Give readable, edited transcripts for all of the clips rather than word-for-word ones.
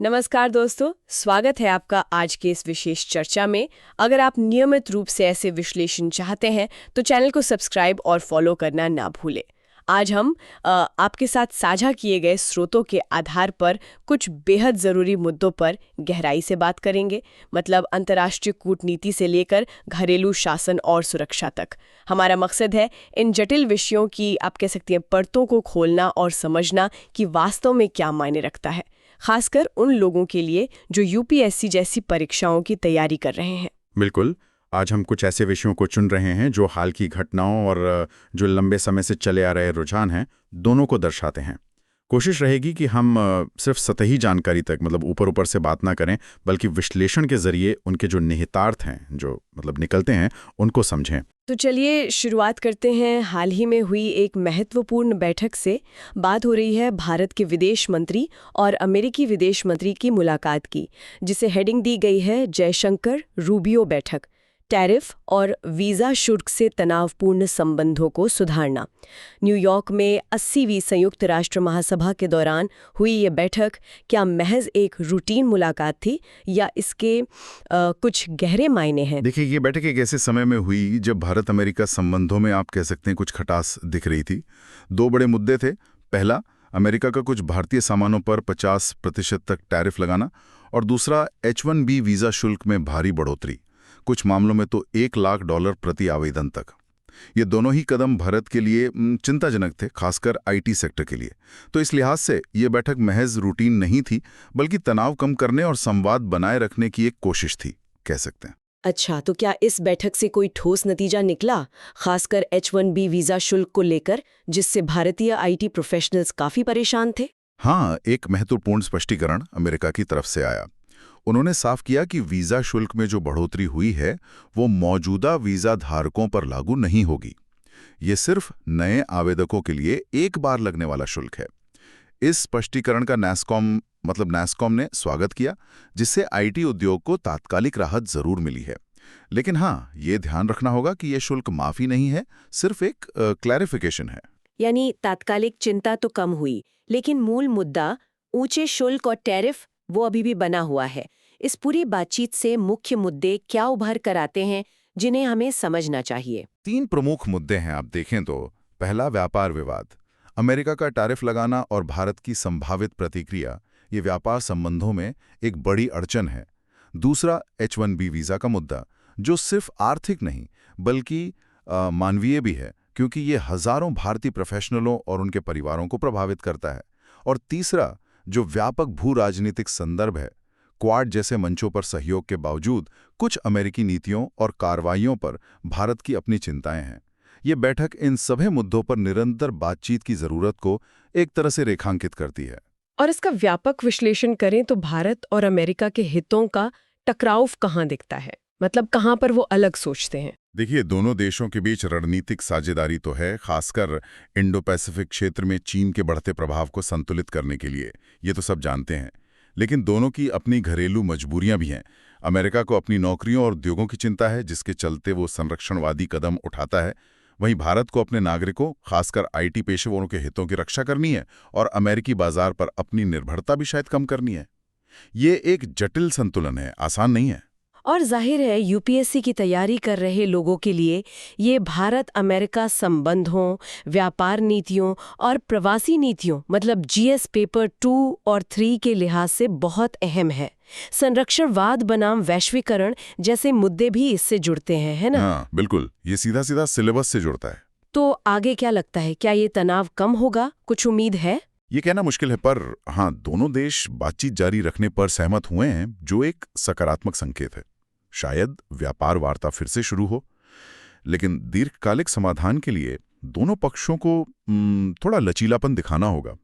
नमस्कार दोस्तों, स्वागत है आपका आज के इस विशेष चर्चा में। अगर आप नियमित रूप से ऐसे विश्लेषण चाहते हैं तो चैनल को सब्सक्राइब और फॉलो करना ना भूलें। आज हम आपके साथ साझा किए गए स्रोतों के आधार पर कुछ बेहद ज़रूरी मुद्दों पर गहराई से बात करेंगे। मतलब अंतर्राष्ट्रीय कूटनीति से लेकर घरेलू शासन और सुरक्षा तक। हमारा मकसद है इन जटिल विषयों की, आप कह सकती हैं, परतों को खोलना और समझना कि वास्तव में क्या मायने रखता है, खासकर उन लोगों के लिए जो यूपीएससी जैसी परीक्षाओं की तैयारी कर रहे हैं। बिल्कुल। आज हम कुछ ऐसे विषयों को चुन रहे हैं जो हाल की घटनाओं और जो लंबे समय से चले आ रहे रुझान हैं, दोनों को दर्शाते हैं। कोशिश रहेगी कि हम सिर्फ सतही जानकारी तक, मतलब ऊपर ऊपर से बात ना करें, बल्कि विश्लेषण के जरिए उनके जो निहितार्थ हैं, जो निकलते हैं, उनको समझें। तो चलिए शुरुआत करते हैं हाल ही में हुई एक महत्वपूर्ण बैठक से। बात हो रही है भारत के विदेश मंत्री और अमेरिकी विदेश मंत्री की मुलाकात की, जिसे हेडिंग दी गई है जयशंकर रूबियो बैठक। टैरिफ और वीज़ा शुल्क से तनावपूर्ण संबंधों को सुधारना। न्यूयॉर्क में 80वीं संयुक्त राष्ट्र महासभा के दौरान हुई ये बैठक क्या महज एक रूटीन मुलाकात थी या इसके कुछ गहरे मायने हैं? देखिए, ये बैठक एक ऐसे समय में हुई जब भारत अमेरिका संबंधों में, आप कह सकते हैं, कुछ खटास दिख रही थी। दो बड़े मुद्दे थे। पहला, अमेरिका का कुछ भारतीय सामानों पर 50% तक टैरिफ लगाना, और दूसरा H-1B वीज़ा शुल्क में भारी बढ़ोतरी, कुछ मामलों में तो $1 लाख प्रति आवेदन तक। ये दोनों ही कदम भारत के लिए चिंताजनक थे, खासकर आईटी सेक्टर के लिए। तो इस लिहाज से ये बैठक महज रूटीन नहीं थी, बल्कि तनाव कम करने और संवाद बनाए रखने की एक कोशिश थी, कह सकते हैं। अच्छा, तो क्या इस बैठक से कोई ठोस नतीजा निकला, खासकर H-1B वीज़ा शुल्क को लेकर, जिससे भारतीय आईटी प्रोफेशनल्स काफ़ी परेशान थे? हाँ, एक महत्वपूर्ण स्पष्टीकरण अमेरिका की तरफ से आया। उन्होंने साफ किया कि वीज़ा शुल्क में जो बढ़ोतरी हुई है, वो मौजूदा वीज़ा धारकों पर लागू नहीं होगी। ये सिर्फ नए आवेदकों के लिए एक बार लगने वाला शुल्क है। इस स्पष्टीकरण का नैस्कॉम ने स्वागत किया, जिससे आईटी उद्योग को तात्कालिक राहत जरूर मिली है। लेकिन हाँ, ये ध्यान रखना होगा कि यह शुल्क माफी नहीं है, सिर्फ एक क्लैरिफिकेशन है। यानी तात्कालिक चिंता तो कम हुई, लेकिन मूल मुद्दा ऊंचे शुल्क और टैरिफ वो अभी भी बना हुआ है। इस पूरी बातचीत से मुख्य मुद्दे क्या उभर कर आते हैं जिन्हें हमें समझना चाहिए? 3 प्रमुख मुद्दे हैं, आप देखें तो। पहला, व्यापार विवाद। अमेरिका का टैरिफ लगाना और भारत की संभावित प्रतिक्रिया, ये व्यापार संबंधों में एक बड़ी अड़चन है। दूसरा, H-1B वीज़ा का मुद्दा, जो सिर्फ आर्थिक नहीं बल्कि मानवीय भी है, क्योंकि ये हजारों भारतीय प्रोफेशनलों और उनके परिवारों को प्रभावित करता है। और तीसरा, जो व्यापक भू राजनीतिक संदर्भ है, क्वाड जैसे मंचों पर सहयोग के बावजूद कुछ अमेरिकी नीतियों और कार्रवाइयों पर भारत की अपनी चिंताएं हैं। ये बैठक इन सभी मुद्दों पर निरंतर बातचीत की जरूरत को एक तरह से रेखांकित करती है। और इसका व्यापक विश्लेषण करें तो भारत और अमेरिका के हितों का टकराव कहाँ दिखता है? मतलब कहाँ पर वो अलग सोचते हैं? देखिए, दोनों देशों के बीच रणनीतिक साझेदारी तो है, खासकर इंडो पैसिफिक क्षेत्र में चीन के बढ़ते प्रभाव को संतुलित करने के लिए। ये तो सब जानते हैं। लेकिन दोनों की अपनी घरेलू मजबूरियां भी हैं। अमेरिका को अपनी नौकरियों और उद्योगों की चिंता है, जिसके चलते वो संरक्षणवादी कदम उठाता है। वहीं भारत को अपने नागरिकों, खासकर आईटी पेशेवरों के हितों की रक्षा करनी है, और अमेरिकी बाजार पर अपनी निर्भरता भी शायद कम करनी है। ये एक जटिल संतुलन है, आसान नहीं है। और जाहिर है यूपीएससी की तैयारी कर रहे लोगों के लिए ये भारत अमेरिका संबंधों, व्यापार नीतियों और प्रवासी नीतियों, मतलब जीएस पेपर 2 और 3 के लिहाज से बहुत अहम है। संरक्षणवाद बनाम वैश्वीकरण जैसे मुद्दे भी इससे जुड़ते हैं, है ना? हाँ, बिल्कुल। ये सीधा सीधा सिलेबस से जुड़ता है। तो आगे क्या लगता है, क्या ये तनाव कम होगा? कुछ उम्मीद है? ये कहना मुश्किल है, पर हाँ, दोनों देश बातचीत जारी रखने पर सहमत हुए हैं, जो एक सकारात्मक संकेत है। शायद व्यापार वार्ता फिर से शुरू हो, लेकिन दीर्घकालिक समाधान के लिए दोनों पक्षों को थोड़ा लचीलापन दिखाना होगा।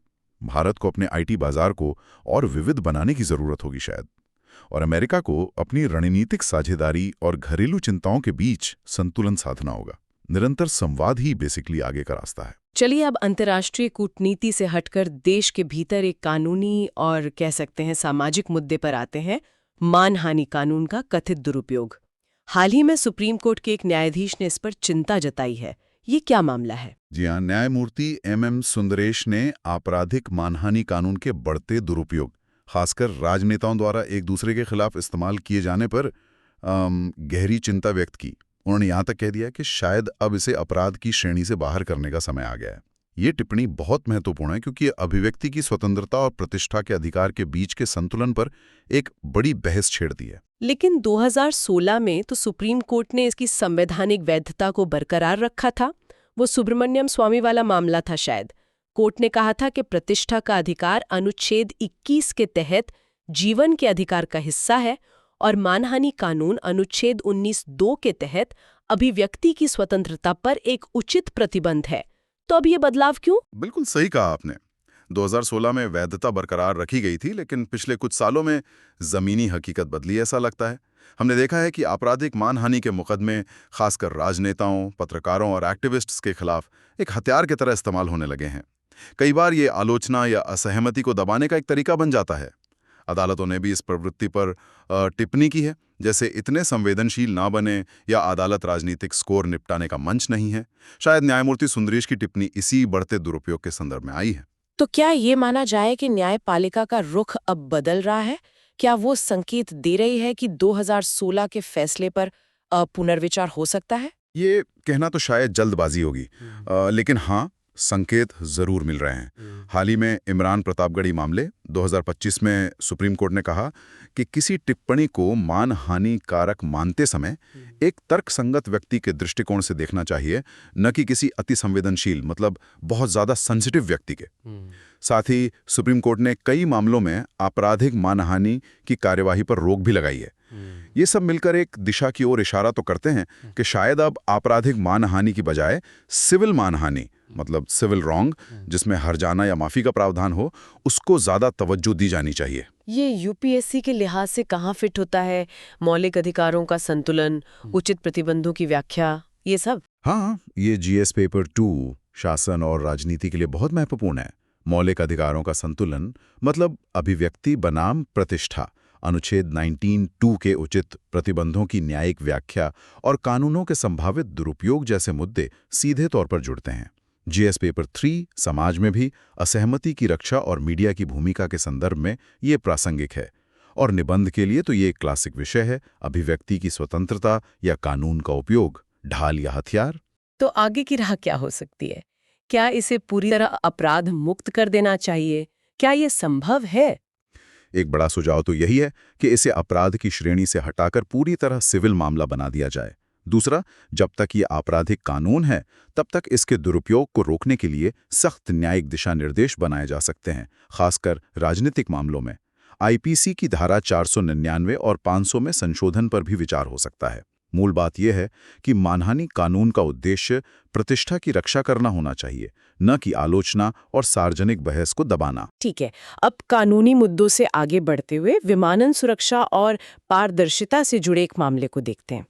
भारत को अपने आईटी बाजार को और विविध बनाने की जरूरत होगी शायद, और अमेरिका को अपनी रणनीतिक साझेदारी और घरेलू चिंताओं के बीच संतुलन साधना होगा। निरंतर संवाद ही बेसिकली आगे का रास्ता है। चलिए अब अंतर्राष्ट्रीय कूटनीति से हटकर देश के भीतर एक कानूनी और कह सकते हैं सामाजिक मुद्दे पर आते हैं। मानहानि कानून का कथित दुरुपयोग। हाल ही में सुप्रीम कोर्ट के एक न्यायाधीश ने इस पर चिंता जताई है। ये क्या मामला है? जी हाँ, न्यायमूर्ति MM सुंदरेश ने आपराधिक मानहानि कानून के बढ़ते दुरुपयोग, खासकर राजनेताओं द्वारा एक दूसरे के खिलाफ इस्तेमाल किए जाने पर गहरी चिंता व्यक्त की। उन्होंने यहाँ तक कह दिया कि शायद अब इसे अपराध की श्रेणी से बाहर करने का समय आ गया है। ये टिप्पणी बहुत महत्वपूर्ण है क्योंकि ये अभिव्यक्ति की स्वतंत्रता और प्रतिष्ठा के अधिकार के बीच के संतुलन पर एक बड़ी बहस छेड़ती है। लेकिन 2016 में तो सुप्रीम कोर्ट ने इसकी संवैधानिक वैधता को बरकरार रखा था। वो सुब्रमण्यम स्वामी वाला मामला था शायद। कोर्ट ने कहा था कि प्रतिष्ठा का अधिकार अनुच्छेद 21 के तहत जीवन के अधिकार का हिस्सा है और मानहानि कानून अनुच्छेद 19(2) के तहत अभिव्यक्ति की स्वतंत्रता पर एक उचित प्रतिबंध है। तो अब ये बदलाव क्यों? बिल्कुल सही कहा आपने। 2016 में वैधता बरकरार रखी गई थी, लेकिन पिछले कुछ सालों में जमीनी हकीकत बदली ऐसा लगता है। हमने देखा है कि आपराधिक मानहानि के मुकदमे खासकर राजनेताओं, पत्रकारों और एक्टिविस्ट्स के खिलाफ एक हथियार की तरह इस्तेमाल होने लगे हैं। कई बार ये आलोचना या असहमति को दबाने का एक तरीका बन जाता है। अदालतों ने भी इस प्रवृत्ति पर टिप्पणी की है, जैसे इतने संवेदनशील ना बने या अदालत राजनीतिक स्कोर निपटाने का मंच नहीं है। शायद न्यायमूर्ति सुंदरेश की टिप्पणी इसी बढ़ते दुरुपयोग के संदर्भ में आई है। तो क्या ये माना जाए कि न्यायपालिका का रुख अब बदल रहा है? क्या वो संकेत दे रही है कि 2016 के फैसले पर पुनर्विचार हो सकता है? ये कहना तो शायद जल्दबाजी होगी, लेकिन हाँ, संकेत जरूर मिल रहे हैं। हाल ही में इमरान प्रतापगढ़ी मामले 2025 में सुप्रीम कोर्ट ने कहा कि किसी टिप्पणी को मानहानि कारक मानते समय एक तर्कसंगत व्यक्ति के दृष्टिकोण से देखना चाहिए, न कि किसी अति संवेदनशील मतलब बहुत ज्यादा सेंसिटिव व्यक्ति के। साथ ही सुप्रीम कोर्ट ने कई मामलों में आपराधिक मानहानि की कार्यवाही पर रोक भी लगाई है। ये सब मिलकर एक दिशा की ओर इशारा तो करते हैं कि शायद अब आपराधिक मानहानि की बजाय सिविल मानहानि मतलब सिविल रॉन्ग, जिसमें हर्जाना या माफी का प्रावधान हो, उसको ज्यादा तवज्जो दी जानी चाहिए। ये यूपीएससी के लिहाज से कहाँ फिट होता है? मौलिक अधिकारों का संतुलन, उचित प्रतिबंधों की व्याख्या, ये सब? हाँ, ये जीएस पेपर 2 शासन और राजनीति के लिए बहुत महत्वपूर्ण है। मौलिक अधिकारों का संतुलन मतलब अभिव्यक्ति बनाम प्रतिष्ठा, अनुच्छेद 19(2) के उचित प्रतिबंधों की न्यायिक व्याख्या और कानूनों के संभावित दुरुपयोग जैसे मुद्दे सीधे तौर पर जुड़ते हैं। जीएस पेपर 3 समाज में भी असहमति की रक्षा और मीडिया की भूमिका के संदर्भ में ये प्रासंगिक है। और निबंध के लिए तो ये एक क्लासिक विषय है, अभिव्यक्ति की स्वतंत्रता या कानून का उपयोग, ढाल या हथियार। तो आगे की राह क्या हो सकती है? क्या इसे पूरी तरह अपराध मुक्त कर देना चाहिए? क्या ये संभव है? एक बड़ा सुझाव तो यही है कि इसे अपराध की श्रेणी से हटाकर पूरी तरह सिविल मामला बना दिया जाए। दूसरा, जब तक ये आपराधिक कानून है, तब तक इसके दुरुपयोग को रोकने के लिए सख्त न्यायिक दिशा निर्देश बनाए जा सकते हैं, खासकर राजनीतिक मामलों में। आईपीसी की धारा 499 और 500 में संशोधन पर भी विचार हो सकता है। मूल बात यह है कि मानहानि कानून का उद्देश्य प्रतिष्ठा की रक्षा करना होना चाहिए, न कि आलोचना और सार्वजनिक बहस को दबाना। ठीक है, अब कानूनी मुद्दों से आगे बढ़ते हुए विमानन सुरक्षा और पारदर्शिता से जुड़े एक मामले को देखते हैं।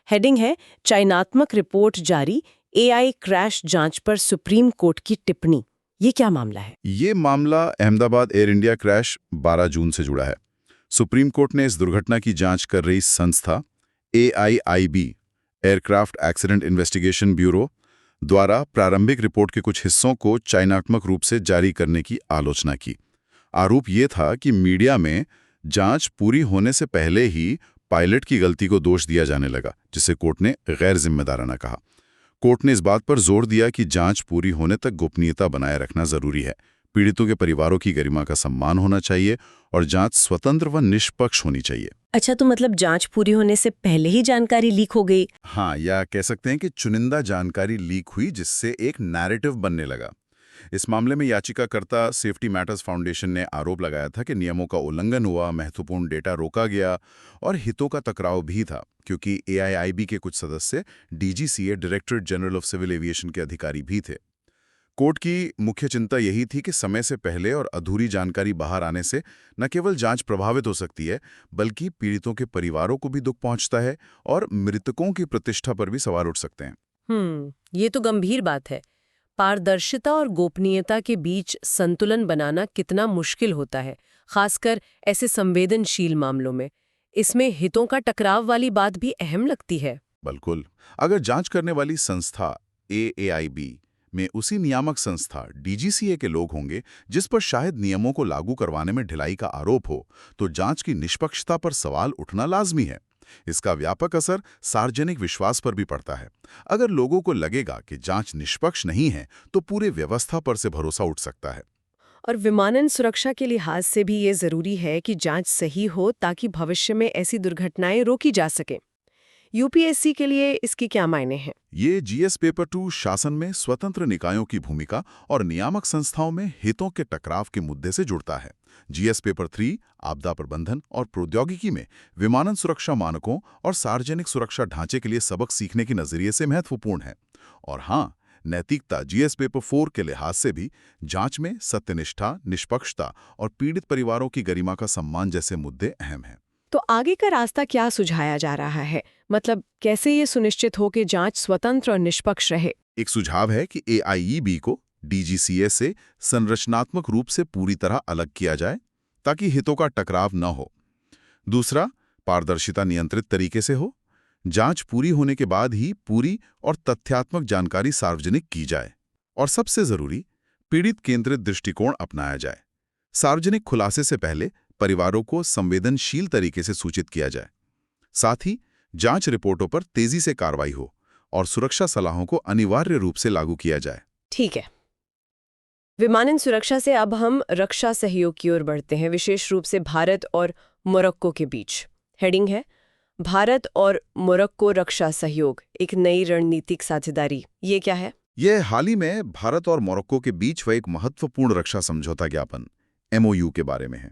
हेडिंग है चयनात्मक रिपोर्ट जारी, एआई क्रैश जांच पर सुप्रीम कोर्ट की टिप्पणी। ये क्या मामला है? ये मामला अहमदाबाद एयर इंडिया क्रैश 12 जून से जुड़ा है। सुप्रीम कोर्ट ने इस दुर्घटना की जांच कर रही संस्था AIIB aircraft accident investigation bureau द्वारा प्रारंभिक रिपोर्ट के कुछ हिस्सों को चयनात्मक रूप से जारी करने की आलोचना की। आरोप ये था कि मीडिया में जांच पूरी होने से पहले ही पायलट की गलती को दोष दिया जाने लगा, जिसे कोर्ट ने गैर जिम्मेदाराना कहा। कोर्ट ने इस बात पर जोर दिया कि जांच पूरी होने तक गोपनीयता बनाए रखना जरूरी है, पीड़ितों के परिवारों की गरिमा का सम्मान होना चाहिए और जांच स्वतंत्र व निष्पक्ष होनी चाहिए। अच्छा, तो मतलब जांच पूरी होने से पहले ही जानकारी लीक हो गई? हाँ, या कह सकते हैं कि चुनिंदा जानकारी लीक हुई, जिससे एक नैरेटिव बनने लगा। इस मामले में याचिकाकर्ता सेफ्टी मैटर्स फाउंडेशन ने आरोप लगाया था कि नियमों का उल्लंघन हुआ, महत्वपूर्ण डेटा रोका गया और हितों का टकराव भी था, क्योंकि AIIB के कुछ सदस्य DGCA directorate general of civil aviation के अधिकारी भी थे। कोर्ट की मुख्य चिंता यही थी कि समय से पहले और अधूरी जानकारी बाहर आने से न केवल जांच प्रभावित हो सकती है, बल्कि पीड़ितों के परिवारों को भी दुख पहुंचता है और मृतकों की प्रतिष्ठा पर भी सवाल उठ सकते हैं। ये तो गंभीर बात है। पारदर्शिता और गोपनीयता के बीच संतुलन बनाना कितना मुश्किल होता है, खासकर ऐसे संवेदनशील मामलों में। इसमें हितों का टकराव वाली बात भी अहम लगती है। बिल्कुल। अगर जांच करने वाली संस्था AIIB में उसी नियामक संस्था डीजीसीए के लोग होंगे जिस पर शायद नियमों को लागू करवाने में ढिलाई का आरोप हो, तो जांच की निष्पक्षता पर सवाल उठना लाजमी है। इसका व्यापक असर सार्वजनिक विश्वास पर भी पड़ता है। अगर लोगों को लगेगा कि जांच निष्पक्ष नहीं है, तो पूरे व्यवस्था पर से भरोसा उठ सकता है। और विमानन सुरक्षा के लिहाज से भी ये जरूरी है कि जांच सही हो ताकि भविष्य में ऐसी दुर्घटनाएं रोकी जा सके। यूपीएससी के लिए इसकी क्या मायने हैं? ये जीएस पेपर 2 शासन में स्वतंत्र निकायों की भूमिका और नियामक संस्थाओं में हितों के टकराव के मुद्दे से जुड़ता है। जीएस पेपर 3 आपदा प्रबंधन और प्रौद्योगिकी में विमानन सुरक्षा मानकों और सार्वजनिक सुरक्षा ढांचे के लिए सबक सीखने के नजरिए से महत्वपूर्ण है। और हाँ, नैतिकता जीएस पेपर 4 के लिहाज से भी जांच में सत्यनिष्ठा, निष्पक्षता और पीड़ित परिवारों की गरिमा का सम्मान जैसे मुद्दे अहम हैं। तो आगे का रास्ता क्या सुझाया जा रहा है? मतलब कैसे ये सुनिश्चित हो कि जांच स्वतंत्र और निष्पक्ष रहे? एक सुझाव है कि एआईईबी को डीजीसीए से संरचनात्मक रूप से पूरी तरह अलग किया जाए ताकि हितों का टकराव न हो। दूसरा, पारदर्शिता नियंत्रित तरीके से हो। जांच पूरी होने के बाद ही पूरी और तथ्यात्मक जानकारी सार्वजनिक की जाए। और सबसे जरूरी, पीड़ित केंद्रित दृष्टिकोण अपनाया जाए। सार्वजनिक खुलासे से पहले परिवारों को संवेदनशील तरीके से सूचित किया जाए। साथ ही जांच रिपोर्टों पर तेजी से कार्रवाई हो और सुरक्षा सलाहों को अनिवार्य रूप से लागू किया जाए। ठीक है। विमानन सुरक्षा से अब हम रक्षा सहयोग की ओर बढ़ते हैं, विशेष रूप से भारत और मोरक्को के बीच। हेडिंग है भारत और मोरक्को रक्षा सहयोग, एक नई रणनीतिक साझेदारी। ये क्या है? यह हाल ही में भारत और मोरक्को के बीच हुए एक महत्वपूर्ण रक्षा समझौता ज्ञापन एमओयू के बारे में है।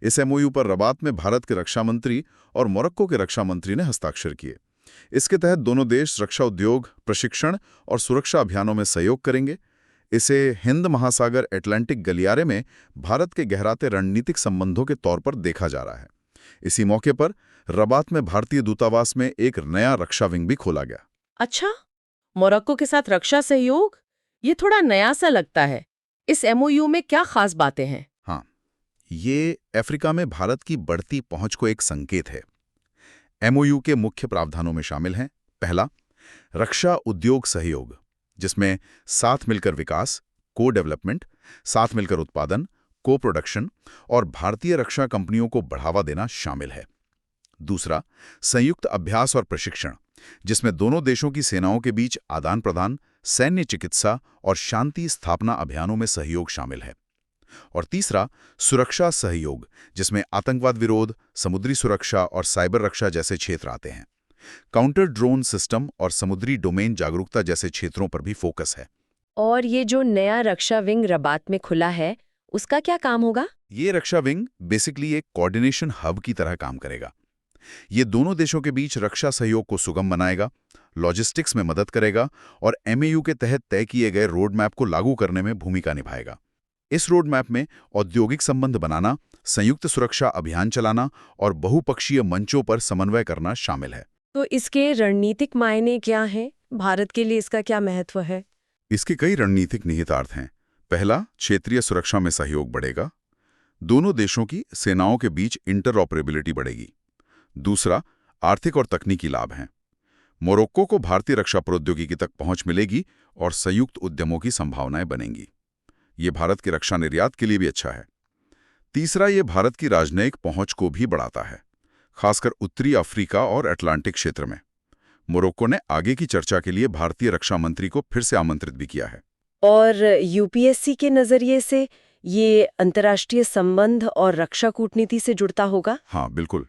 इस एमओयू पर रबात में भारत के रक्षा मंत्री और मोरक्को के रक्षा मंत्री ने हस्ताक्षर किए। इसके तहत दोनों देश रक्षा उद्योग, प्रशिक्षण और सुरक्षा अभियानों में सहयोग करेंगे। इसे हिंद महासागर एटलांटिक गलियारे में भारत के गहराते रणनीतिक संबंधों के तौर पर देखा जा रहा है। इसी मौके पर रबात में भारतीय दूतावास में एक नया रक्षा विंग भी खोला गया। अच्छा, मोरक्को के साथ रक्षा सहयोग, ये थोड़ा नया सा लगता है। इस एमओयू में क्या खास बातें हैं? हाँ, ये अफ्रीका में भारत की बढ़ती पहुंच को एक संकेत है। एमओयू के मुख्य प्रावधानों में शामिल हैं: पहला, रक्षा उद्योग सहयोग, जिसमें साथ मिलकर विकास, को डेवलपमेंट, साथ मिलकर उत्पादन, को प्रोडक्शन और भारतीय रक्षा कंपनियों को बढ़ावा देना शामिल है। दूसरा, संयुक्त अभ्यास और प्रशिक्षण, जिसमें दोनों देशों की सेनाओं के बीच आदान प्रदान, सैन्य चिकित्सा और शांति स्थापना अभियानों में सहयोग शामिल है। और तीसरा, सुरक्षा सहयोग, जिसमें आतंकवाद विरोध, समुद्री सुरक्षा और साइबर रक्षा जैसे क्षेत्र आते हैं। काउंटर ड्रोन सिस्टम और समुद्री डोमेन जागरूकता जैसे क्षेत्रों पर भी फोकस है। और ये जो नया रक्षा विंग रबात में खुला है, उसका क्या काम होगा? ये रक्षा विंग बेसिकली एक कोऑर्डिनेशन हब की तरह काम करेगा। ये दोनों देशों के बीच रक्षा सहयोग को सुगम बनाएगा, लॉजिस्टिक्स में मदद करेगा और एमएयू के तहत तय किए गए रोड मैप को लागू करने में भूमिका निभाएगा। इस रोड मैप में औद्योगिक संबंध बनाना, संयुक्त सुरक्षा अभियान चलाना और बहुपक्षीय मंचों पर समन्वय करना शामिल है। तो इसके रणनीतिक मायने क्या हैं? भारत के लिए इसका क्या महत्व है? इसके कई रणनीतिक निहितार्थ हैं। पहला, क्षेत्रीय सुरक्षा में सहयोग बढ़ेगा। दोनों देशों की सेनाओं के बीच इंटरऑपरेबिलिटी बढ़ेगी। दूसरा, आर्थिक और तकनीकी लाभ हैं। मोरक्को को भारतीय रक्षा प्रौद्योगिकी तक पहुंच मिलेगी और संयुक्त उद्यमों की संभावनाएं बनेंगी। ये भारत के रक्षा निर्यात के लिए भी अच्छा है। तीसरा, ये भारत की राजनयिक पहुंच को भी बढ़ाता है, खासकर उत्तरी अफ्रीका और अटलांटिक क्षेत्र में। मोरक्को ने आगे की चर्चा के लिए भारतीय रक्षा मंत्री को फिर से आमंत्रित भी किया है। और यूपीएससी के नजरिए से ये अंतर्राष्ट्रीय संबंध और रक्षा कूटनीति से जुड़ता होगा? हाँ, बिल्कुल।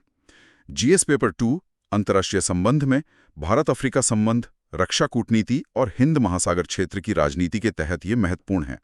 जीएस पेपर 2 अंतर्राष्ट्रीय संबंध में भारत अफ्रीका संबंध, रक्षा कूटनीति और हिंद महासागर क्षेत्र की राजनीति के तहत ये महत्वपूर्ण है।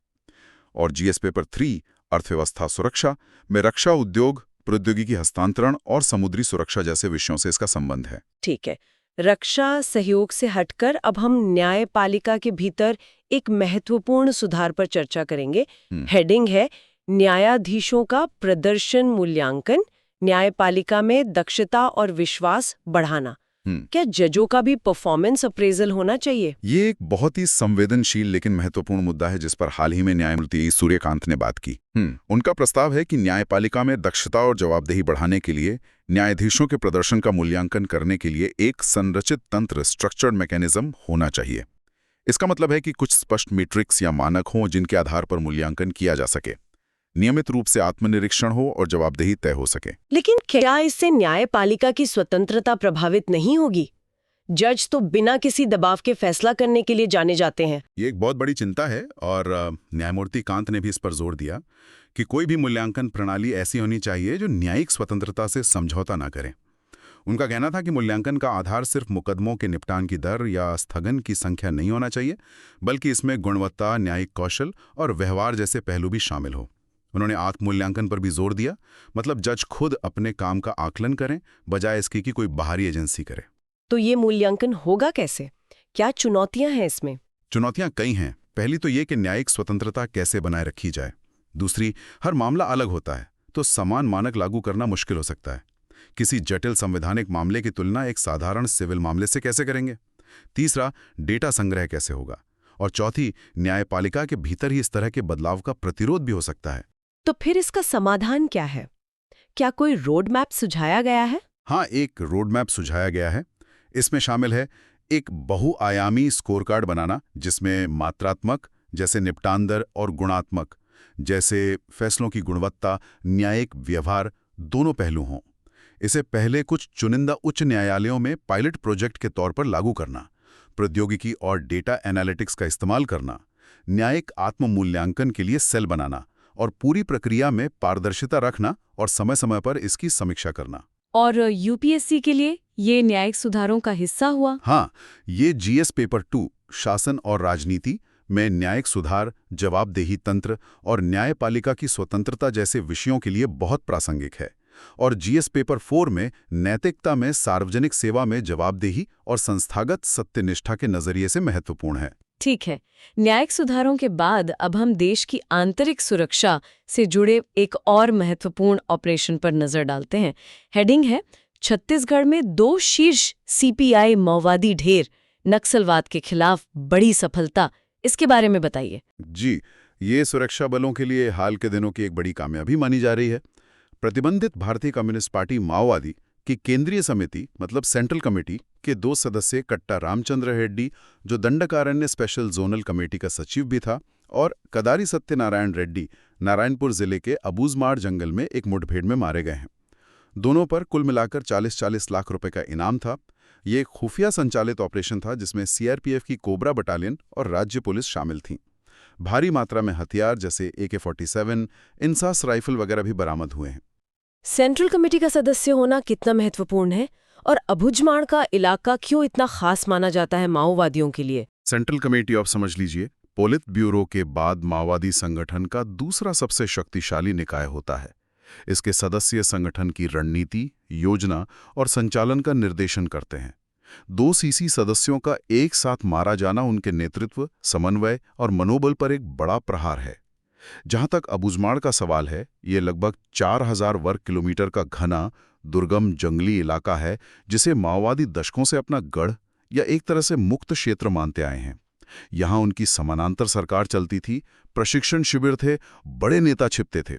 और जीएस पेपर 3 अर्थव्यवस्था सुरक्षा में रक्षा उद्योग, प्रौद्योगिकी हस्तांतरण और समुद्री सुरक्षा जैसे विषयों से इसका संबंध है। ठीक है। रक्षा सहयोग से हटकर अब हम न्यायपालिका के भीतर एक महत्वपूर्ण सुधार पर चर्चा करेंगे। हेडिंग है न्यायाधीशों का प्रदर्शन मूल्यांकन, न्यायपालिका में दक्षता और विश्वास बढ़ाना। क्या जजों का भी परफॉर्मेंस अप्रेजल होना चाहिए? ये एक बहुत ही संवेदनशील लेकिन महत्वपूर्ण मुद्दा है जिस पर हाल ही में न्यायमूर्ति सूर्यकांत ने बात की। उनका प्रस्ताव है कि न्यायपालिका में दक्षता और जवाबदेही बढ़ाने के लिए न्यायाधीशों के प्रदर्शन का मूल्यांकन करने के लिए एक संरचित तंत्र, स्ट्रक्चर्ड मैकेनिज्म होना चाहिए। इसका मतलब है कि कुछ स्पष्ट मैट्रिक्स या मानक हों जिनके आधार पर मूल्यांकन किया जा सके, नियमित रूप से आत्मनिरीक्षण हो और जवाबदेही तय हो सके। लेकिन क्या इससे न्यायपालिका की स्वतंत्रता प्रभावित नहीं होगी? जज तो बिना किसी दबाव के फैसला करने के लिए जाने जाते हैं। ये एक बहुत बड़ी चिंता है और न्यायमूर्ति कांत ने भी इस पर जोर दिया कि कोई भी मूल्यांकन प्रणाली ऐसी होनी चाहिए जो न्यायिक स्वतंत्रता से समझौता ना करे। उनका कहना था कि मूल्यांकन का आधार सिर्फ मुकदमों के निपटान की दर या स्थगन की संख्या नहीं होना चाहिए, बल्कि इसमें गुणवत्ता, न्यायिक कौशल और व्यवहार जैसे पहलू भी शामिल हो। उन्होंने आत्ममूल्यांकन पर भी जोर दिया, मतलब जज खुद अपने काम का आकलन करें बजाय इसकी कि कोई बाहरी एजेंसी करे। तो ये मूल्यांकन होगा कैसे? क्या चुनौतियां हैं इसमें? चुनौतियां कई हैं। पहली तो ये कि न्यायिक स्वतंत्रता कैसे बनाए रखी जाए। दूसरी, हर मामला अलग होता है, तो समान मानक लागू करना मुश्किल हो सकता है। किसी जटिल संवैधानिक मामले की तुलना एक साधारण सिविल मामले से कैसे करेंगे? तीसरा, डेटा संग्रह कैसे होगा? और चौथी, न्यायपालिका के भीतर ही इस तरह के बदलाव का प्रतिरोध भी हो सकता है। तो फिर इसका समाधान क्या है? क्या कोई रोड मैप सुझाया गया है? हाँ, एक रोड मैप सुझाया गया है। इसमें शामिल है एक बहुआयामी स्कोरकार्ड बनाना, जिसमें मात्रात्मक जैसे निपटान दर और गुणात्मक जैसे फैसलों की गुणवत्ता, न्यायिक व्यवहार दोनों पहलू हों। इसे पहले कुछ चुनिंदा उच्च न्यायालयों में पायलट प्रोजेक्ट के तौर पर लागू करना, प्रौद्योगिकी और डेटा एनालिटिक्स का इस्तेमाल करना, न्यायिक आत्म-मूल्यांकन के लिए सेल बनाना और पूरी प्रक्रिया में पारदर्शिता रखना और समय-समय पर इसकी समीक्षा करना। और यूपीएससी के लिए ये न्यायिक सुधारों का हिस्सा हुआ? हाँ, ये जीएस पेपर 2 शासन और राजनीति में न्यायिक सुधार, जवाबदेही तंत्र और न्यायपालिका की स्वतंत्रता जैसे विषयों के लिए बहुत प्रासंगिक है। और जीएस पेपर 4 में नैतिकता में सार्वजनिक सेवा में जवाबदेही और संस्थागत सत्यनिष्ठा के नजरिए से महत्वपूर्ण है। ठीक है। न्यायिक सुधारों के बाद अब हम देश की आंतरिक सुरक्षा से जुड़े एक और महत्वपूर्ण ऑपरेशन पर नजर डालते हैं। हेडिंग है छत्तीसगढ़ में 2 शीर्ष सीपीआई माओवादी ढेर, नक्सलवाद के खिलाफ बड़ी सफलता। इसके बारे में बताइए। जी, ये सुरक्षा बलों के लिए हाल के दिनों की एक बड़ी कामयाबी मानी जा रही है। प्रतिबंधित भारतीय कम्युनिस्ट पार्टी माओवादी की केंद्रीय समिति मतलब सेंट्रल कमेटी के 2 सदस्य कट्टा रामचंद्र रेड्डी, जो दंडकारण्य स्पेशल जोनल कमेटी का सचिव भी था, और कदारी सत्यनारायण रेड्डी नारायणपुर जिले के अबूजमाड़ जंगल में एक मुठभेड़ में मारे गए हैं। दोनों पर कुल मिलाकर 40-40 लाख रुपए का इनाम था। ये एक खुफिया संचालित ऑपरेशन था जिसमें सीआरपीएफ की कोबरा बटालियन और राज्य पुलिस शामिल थीं। भारी मात्रा में हथियार जैसे AK-47, इंसास राइफल वगैरह भी बरामद हुए हैं। सेंट्रल कमेटी का सदस्य होना कितना महत्वपूर्ण है और अबूझमाड़ का इलाका क्यों इतना खास माना जाता है माओवादियों के लिए? सेंट्रल कमेटी आप समझ लीजिए, पोलित ब्यूरो के बाद माओवादी संगठन का दूसरा सबसे शक्तिशाली निकाय होता है। इसके सदस्य संगठन की रणनीति, योजना और संचालन का निर्देशन करते हैं। 2 सीसी सदस्यों का एक साथ मारा जाना उनके नेतृत्व, समन्वय और मनोबल पर एक बड़ा प्रहार है। जहां तक अबूझमाड़ का सवाल है, ये लगभग 4000 वर्ग किलोमीटर का घना, दुर्गम जंगली इलाका है जिसे माओवादी दशकों से अपना गढ़ या एक तरह से मुक्त क्षेत्र मानते आए हैं। यहां उनकी समानांतर सरकार चलती थी, प्रशिक्षण शिविर थे, बड़े नेता छिपते थे।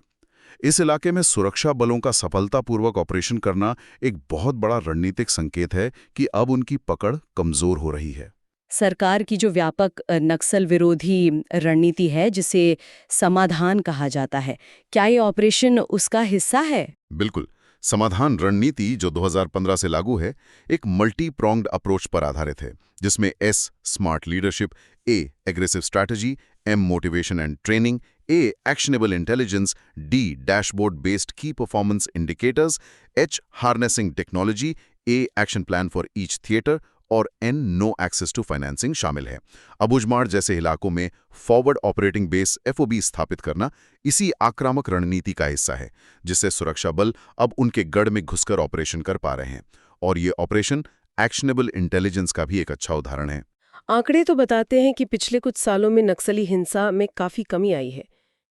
इस इलाके में सुरक्षा बलों का सफलतापूर्वक ऑपरेशन करना एक बहुत बड़ा रणनीतिक संकेत है कि अब उनकी पकड़ कमजोर हो रही है। सरकार की जो व्यापक नक्सल विरोधी रणनीति है, जिसे समाधान कहा जाता है, क्या ये ऑपरेशन उसका हिस्सा है? बिल्कुल। समाधान रणनीति जो 2015 से लागू है, एक मल्टी प्रोंग्ड अप्रोच पर आधारित है, जिसमें S smart leadership, A aggressive strategy, M motivation and training, A actionable intelligence, D dashboard based की performance indicators, H harnessing technology, A action plan for each theatre और N no access to financing शामिल है। अबूझमाड़ जैसे इलाकों में forward operating base FOB स्थापित करना इसी आक्रामक रणनीति का हिस्सा है, जिससे सुरक्षा बल अब उनके गढ़ में घुसकर ऑपरेशन कर पा रहे हैं। और ये ऑपरेशन एक्शनेबल इंटेलिजेंस का भी एक अच्छा उदाहरण है। आंकड़े तो बताते हैं कि पिछले कुछ सालों में नक्सली हिंसा में काफी कमी आई है।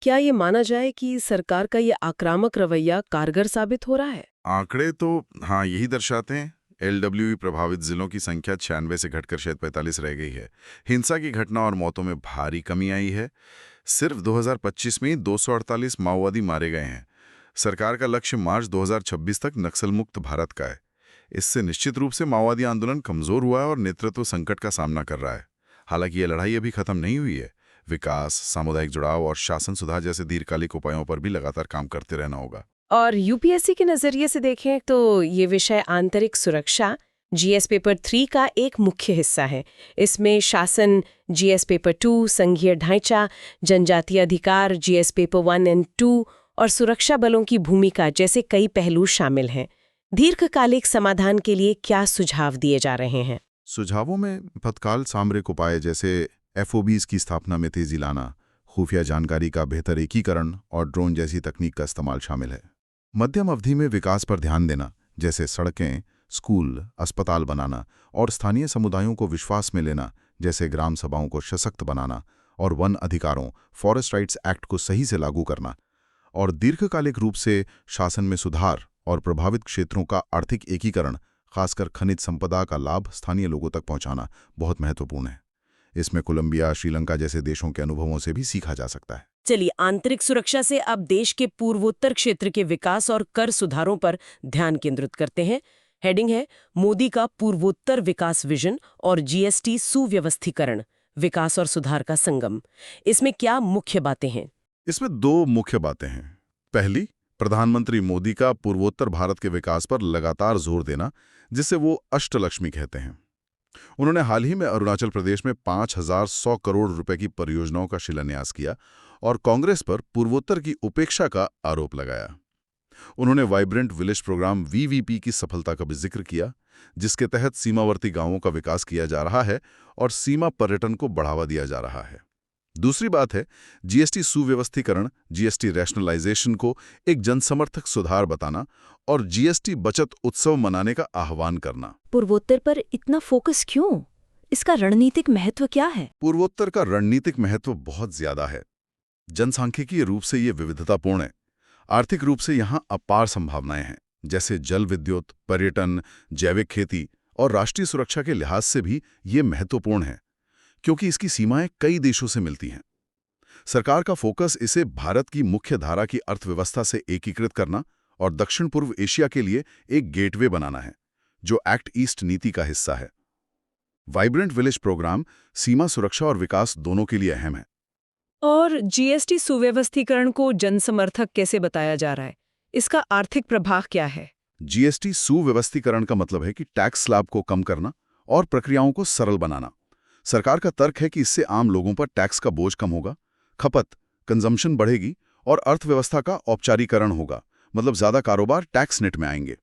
क्या ये माना जाए कि सरकार का ये आक्रामक रवैया कारगर साबित हो रहा है? आंकड़े तो हाँ यही दर्शाते हैं। LWE प्रभावित जिलों की संख्या 96 से घटकर शायद 45 रह गई है। हिंसा की घटना और मौतों में भारी कमी आई है। सिर्फ 2025 में 248 माओवादी मारे गए हैं। सरकार का लक्ष्य मार्च 2026 तक नक्सल मुक्त भारत का है। इससे निश्चित रूप से माओवादी आंदोलन कमजोर हुआ है और नेतृत्व संकट का सामना कर रहा है। हालांकि ये लड़ाई अभी खत्म नहीं हुई है। विकास, सामुदायिक जुड़ाव और शासन सुधार जैसे दीर्घकालिक उपायों पर भी लगातार काम करते रहना होगा। और यूपीएससी के नजरिए से देखें तो ये विषय आंतरिक सुरक्षा जीएस पेपर 3 का एक मुख्य हिस्सा है। इसमें शासन जीएस पेपर 2, संघीय ढांचा, जनजातीय अधिकार जीएस पेपर 1 और 2 और सुरक्षा बलों की भूमिका जैसे कई पहलू शामिल हैं। दीर्घकालिक समाधान के लिए क्या सुझाव दिए जा रहे हैं? सुझावों में तत्काल सामरिक उपाय जैसे एफओबीज की स्थापना में तेजी लाना, खुफिया जानकारी का बेहतर एकीकरण और ड्रोन जैसी तकनीक का इस्तेमाल शामिल है। मध्यम अवधि में विकास पर ध्यान देना, जैसे सड़कें, स्कूल, अस्पताल बनाना और स्थानीय समुदायों को विश्वास में लेना, जैसे ग्राम सभाओं को सशक्त बनाना और वन अधिकारों फॉरेस्ट राइट्स एक्ट को सही से लागू करना। और दीर्घकालिक रूप से शासन में सुधार और प्रभावित क्षेत्रों का आर्थिक एकीकरण, खासकर खनिज संपदा का लाभ स्थानीय लोगों तक पहुंचाना बहुत महत्वपूर्ण है। इसमें कोलंबिया, श्रीलंका जैसे देशों के अनुभवों से भी सीखा जा सकता है। चलिए, आंतरिक सुरक्षा से अब देश के पूर्वोत्तर क्षेत्र के विकास और कर सुधारों पर ध्यान केंद्रित करते हैं। हेडिंग है मोदी का पूर्वोत्तर विकास विजन और जीएसटी सुव्यवस्थीकरण, विकास और सुधार का संगम। इसमें क्या मुख्य बातें हैं? इसमें दो मुख्य बातें हैं। पहली, प्रधानमंत्री मोदी का पूर्वोत्तर भारत के विकास पर लगातार जोर देना, जिसे वो अष्टलक्ष्मी कहते हैं। उन्होंने हाल ही में अरुणाचल प्रदेश में 5100 करोड़ रुपए की परियोजनाओं का शिलान्यास किया और कांग्रेस पर पूर्वोत्तर की उपेक्षा का आरोप लगाया। उन्होंने वाइब्रेंट विलेज प्रोग्राम वीवीपी की सफलता का भी जिक्र किया, जिसके तहत सीमावर्ती गांवों का विकास किया जा रहा है और सीमा पर्यटन को बढ़ावा दिया जा रहा है। दूसरी बात है जीएसटी सुव्यवस्थीकरण, जीएसटी रैशनलाइजेशन को एक जनसमर्थक सुधार बताना और जीएसटी बचत उत्सव मनाने का आह्वान करना। पूर्वोत्तर पर इतना फोकस क्यों? इसका रणनीतिक महत्व क्या है? पूर्वोत्तर का रणनीतिक महत्व बहुत ज्यादा है। जनसांख्यिकीय रूप से ये विविधतापूर्ण है। आर्थिक रूप से यहाँ अपार संभावनाएं हैं, जैसे जल विद्युत, पर्यटन, जैविक खेती और राष्ट्रीय सुरक्षा के लिहाज से भी ये महत्वपूर्ण है, क्योंकि इसकी सीमाएं कई देशों से मिलती हैं। सरकार का फोकस इसे भारत की मुख्य धारा की अर्थव्यवस्था से एकीकृत करना और दक्षिण पूर्व एशिया के लिए एक गेटवे बनाना है, जो एक्ट ईस्ट नीति का हिस्सा है। वाइब्रेंट विलेज प्रोग्राम सीमा सुरक्षा और विकास दोनों के लिए अहम है। और जीएसटी सुव्यवस्थीकरण को जनसमर्थक कैसे बताया जा रहा है? इसका आर्थिक प्रभाव क्या है? जीएसटी सुव्यवस्थीकरण का मतलब है कि टैक्स स्लैब को कम करना और प्रक्रियाओं को सरल बनाना। सरकार का तर्क है कि इससे आम लोगों पर टैक्स का बोझ कम होगा, खपत, कंजम्पशन बढ़ेगी और अर्थव्यवस्था का औपचारीकरण होगा, मतलब ज्यादा कारोबार टैक्स नेट में आएंगे।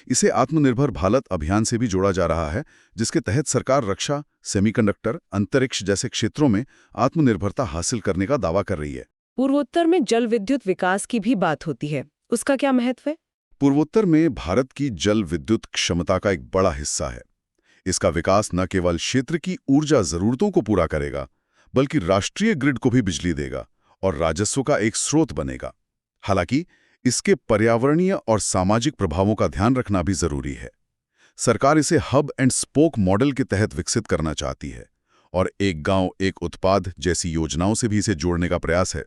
इसे आत्मनिर्भर भारत अभियान से भी जोड़ा जा रहा है, जिसके तहत सरकार रक्षा, सेमीकंडक्टर, अंतरिक्ष जैसे क्षेत्रों में आत्मनिर्भरता हासिल करने का दावा कर रही है। पूर्वोत्तर में जल विद्युत विकास की भी बात होती है, उसका क्या महत्व है? पूर्वोत्तर में भारत की जल विद्युत क्षमता का एक बड़ा हिस्सा है। इसका विकास न केवल क्षेत्र की ऊर्जा जरूरतों को पूरा करेगा, बल्कि राष्ट्रीय ग्रिड को भी बिजली देगा और राजस्व का एक स्रोत बनेगा। हालांकि इसके पर्यावरणीय और सामाजिक प्रभावों का ध्यान रखना भी जरूरी है। सरकार इसे हब एंड स्पोक मॉडल के तहत विकसित करना चाहती है और एक गांव एक उत्पाद जैसी योजनाओं से भी इसे जोड़ने का प्रयास है।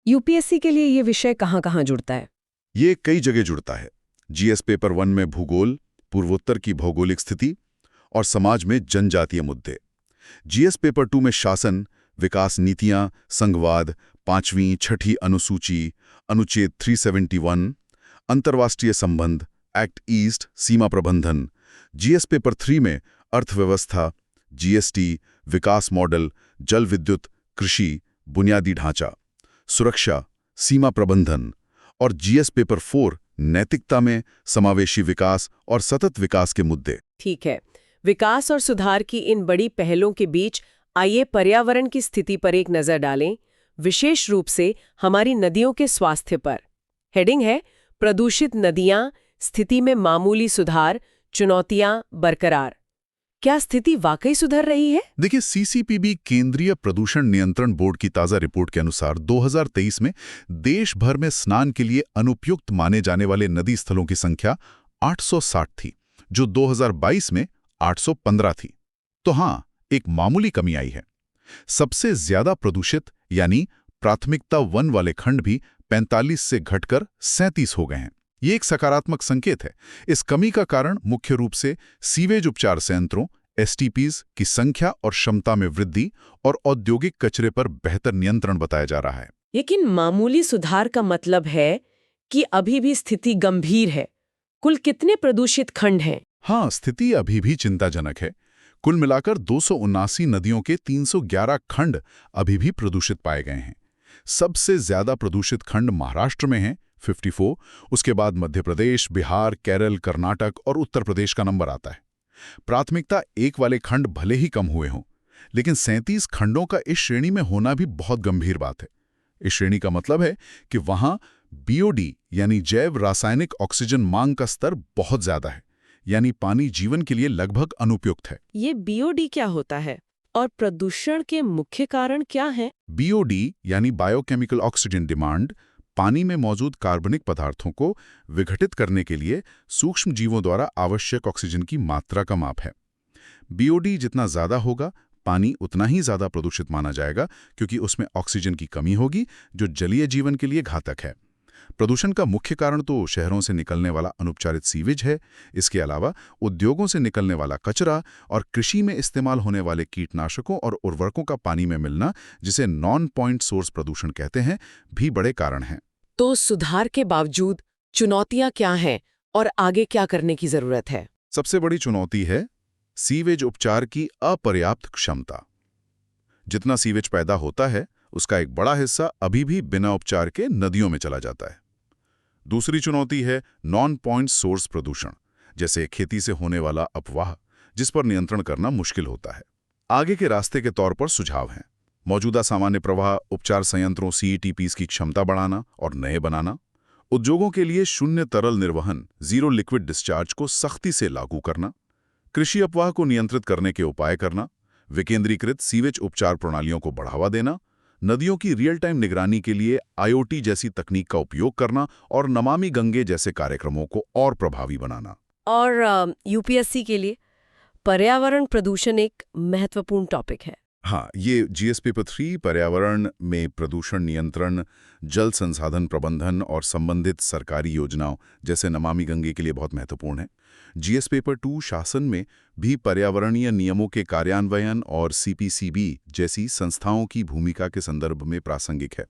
यूपीएससी के लिए ये विषय कहाँ-कहाँ जुड़ता है? ये कई जगह जुड़ता है। जीएस पेपर 1 में भूगोल, पूर्वोत्तर की भौगोलिक स्थिति और समाज में जनजातीय मुद्दे। जीएस पेपर 2 में शासन, विकास नीतियां, संघवाद, 5वीं, 6ठी अनुसूची, अनुच्छेद 371, अंतर्राष्ट्रीय संबंध, एक्ट ईस्ट, सीमा प्रबंधन। जीएस पेपर 3 में अर्थव्यवस्था, जीएसटी, विकास मॉडल, जल विद्युत, कृषि, बुनियादी ढांचा, सुरक्षा, सीमा प्रबंधन। और जीएस पेपर 4 नैतिकता में समावेशी विकास और सतत विकास के मुद्दे। ठीक है, विकास और सुधार की इन बड़ी पहलों के बीच आइए पर्यावरण की स्थिति पर एक नजर डालें, विशेष रूप से हमारी नदियों के स्वास्थ्य पर। हेडिंग है प्रदूषित नदियां, स्थिति में मामूली सुधार, चुनौतियां बरकरार। क्या स्थिति वाकई सुधर रही है? देखिए, सीसीपीबी केंद्रीय प्रदूषण नियंत्रण बोर्ड की ताजा रिपोर्ट के अनुसार 2023 में देश भर में स्नान के लिए अनुपयुक्त माने जाने वाले नदी स्थलों की संख्या 860 थी, जो 2022 में 815 थी। तो हाँ, एक मामूली कमी आई है। सबसे ज्यादा प्रदूषित यानी प्राथमिकता 1 वाले खंड भी 45 से घटकर 37 हो गए हैं। ये एक सकारात्मक संकेत है। इस कमी का कारण मुख्य रूप से सीवेज उपचार संयंत्रों एसटीपीज की संख्या और क्षमता में वृद्धि और औद्योगिक कचरे पर बेहतर नियंत्रण बताया जा रहा है। लेकिन मामूली सुधार का मतलब है कि अभी भी स्थिति गंभीर है। कुल कितने प्रदूषित खंड हैं? हाँ, स्थिति अभी भी चिंताजनक है। कुल मिलाकर 279 नदियों के 311 खंड अभी भी प्रदूषित पाए गए हैं। सबसे ज्यादा प्रदूषित खंड महाराष्ट्र में हैं, 54, उसके बाद मध्य प्रदेश, बिहार, केरल, कर्नाटक और उत्तर प्रदेश का नंबर आता है। प्राथमिकता 1 वाले खंड भले ही कम हुए हों, लेकिन 37 खंडों का इस श्रेणी में होना भी बहुत गंभीर बात है। इस श्रेणी का मतलब है कि वहां बीओडी यानी जैव रासायनिक ऑक्सीजन मांग का स्तर बहुत ज्यादा है, यानी पानी जीवन के लिए लगभग अनुपयुक्त है। ये बीओडी क्या होता है और प्रदूषण के मुख्य कारण क्या हैं? बीओडी यानी बायोकेमिकल ऑक्सीजन डिमांड पानी में मौजूद कार्बनिक पदार्थों को विघटित करने के लिए सूक्ष्म जीवों द्वारा आवश्यक ऑक्सीजन की मात्रा का माप है। बीओडी जितना ज्यादा होगा, पानी उतना ही ज्यादा प्रदूषित माना जाएगा, क्योंकि उसमें ऑक्सीजन की कमी होगी जो जलीय जीवन के लिए घातक है। प्रदूषण का मुख्य कारण तो शहरों से निकलने वाला अनुपचारित सीवेज है। इसके अलावा उद्योगों से निकलने वाला कचरा और कृषि में इस्तेमाल होने वाले कीटनाशकों और उर्वरकों का पानी में मिलना, जिसे नॉन पॉइंट सोर्स प्रदूषण कहते हैं, भी बड़े कारण हैं। तो सुधार के बावजूद चुनौतियां क्या हैं और आगे क्या करने की जरूरत है? सबसे बड़ी चुनौती है सीवेज उपचार की अपर्याप्त क्षमता। जितना सीवेज पैदा होता है, उसका एक बड़ा हिस्सा अभी भी बिना उपचार के नदियों में चला जाता है। दूसरी चुनौती है नॉन पॉइंट सोर्स प्रदूषण, जैसे खेती से होने वाला अपवाह, जिस पर नियंत्रण करना मुश्किल होता है। आगे के रास्ते के तौर पर सुझाव हैं मौजूदा सामान्य प्रवाह उपचार संयंत्रों सीईटीपीज की क्षमता बढ़ाना और नए बनाना, उद्योगों के लिए शून्य तरल निर्वहन जीरो लिक्विड डिस्चार्ज को सख्ती से लागू करना, कृषि अपवाह को नियंत्रित करने के उपाय करना, विकेंद्रीकृत सीवेज उपचार प्रणालियों को बढ़ावा देना, नदियों की रियल टाइम निगरानी के लिए आईओटी जैसी तकनीक का उपयोग करना और नमामि गंगे जैसे कार्यक्रमों को और प्रभावी बनाना। और यूपीएससी के लिए पर्यावरण प्रदूषण एक महत्वपूर्ण टॉपिक है। हाँ, ये जीएस पेपर 3 पर्यावरण में प्रदूषण नियंत्रण, जल संसाधन प्रबंधन और संबंधित सरकारी योजनाओं जैसे नमामि गंगे के लिए बहुत महत्वपूर्ण है। जीएस पेपर 2 शासन में भी पर्यावरणीय नियमों के कार्यान्वयन और सीपीसीबी जैसी संस्थाओं की भूमिका के संदर्भ में प्रासंगिक है।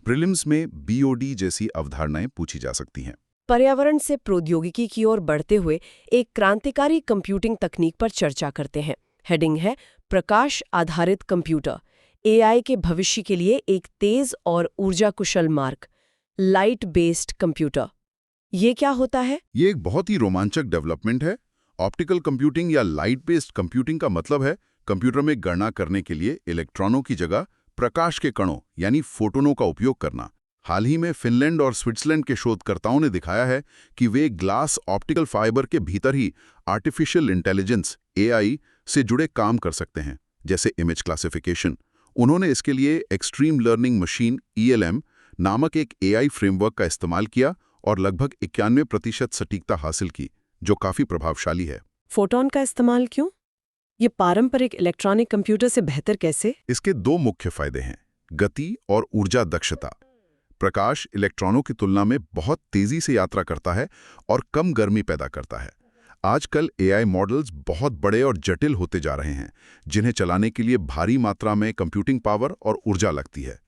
प्रीलिम्स में बीओडी जैसी अवधारणाएं पूछी जा सकती हैं। पर्यावरण से प्रौद्योगिकी की ओर बढ़ते हुए एक क्रांतिकारी कंप्यूटिंग तकनीक पर चर्चा करते हैं। हेडिंग है प्रकाश आधारित कंप्यूटर, एआई के भविष्य के लिए एक तेज और ऊर्जा कुशल मार्ग, लाइट बेस्ड कंप्यूटर। ये क्या होता है? ये एक बहुत ही रोमांचक डेवलपमेंट है। ऑप्टिकल कंप्यूटिंग या लाइट बेस्ड कंप्यूटिंग का मतलब है कंप्यूटर में गणना करने के लिए इलेक्ट्रॉनों की जगह प्रकाश के कणों यानी फोटोनों का उपयोग करना। हाल ही में फिनलैंड और स्विट्जरलैंड के शोधकर्ताओं ने दिखाया है कि वे ग्लास ऑप्टिकल फाइबर के भीतर ही आर्टिफिशियल इंटेलिजेंस एआई से जुड़े काम कर सकते हैं, जैसे इमेज क्लासिफिकेशन। उन्होंने इसके लिए एक्सट्रीम लर्निंग मशीन ELM नामक एक एआई फ्रेमवर्क का इस्तेमाल किया और लगभग 91% सटीकता हासिल की, जो काफी प्रभावशाली है। फोटोन का इस्तेमाल क्यों? ये पारंपरिक इलेक्ट्रॉनिक कंप्यूटर से बेहतर कैसे? इसके 2 मुख्य फायदे हैं, गति और ऊर्जा दक्षता। प्रकाश इलेक्ट्रॉनों की तुलना में बहुत तेजी से यात्रा करता है और कम गर्मी पैदा करता है। आजकल एआई मॉडल्स बहुत बड़े और जटिल होते जा रहे हैं, जिन्हें चलाने के लिए भारी मात्रा में कंप्यूटिंग पावर और ऊर्जा लगती है।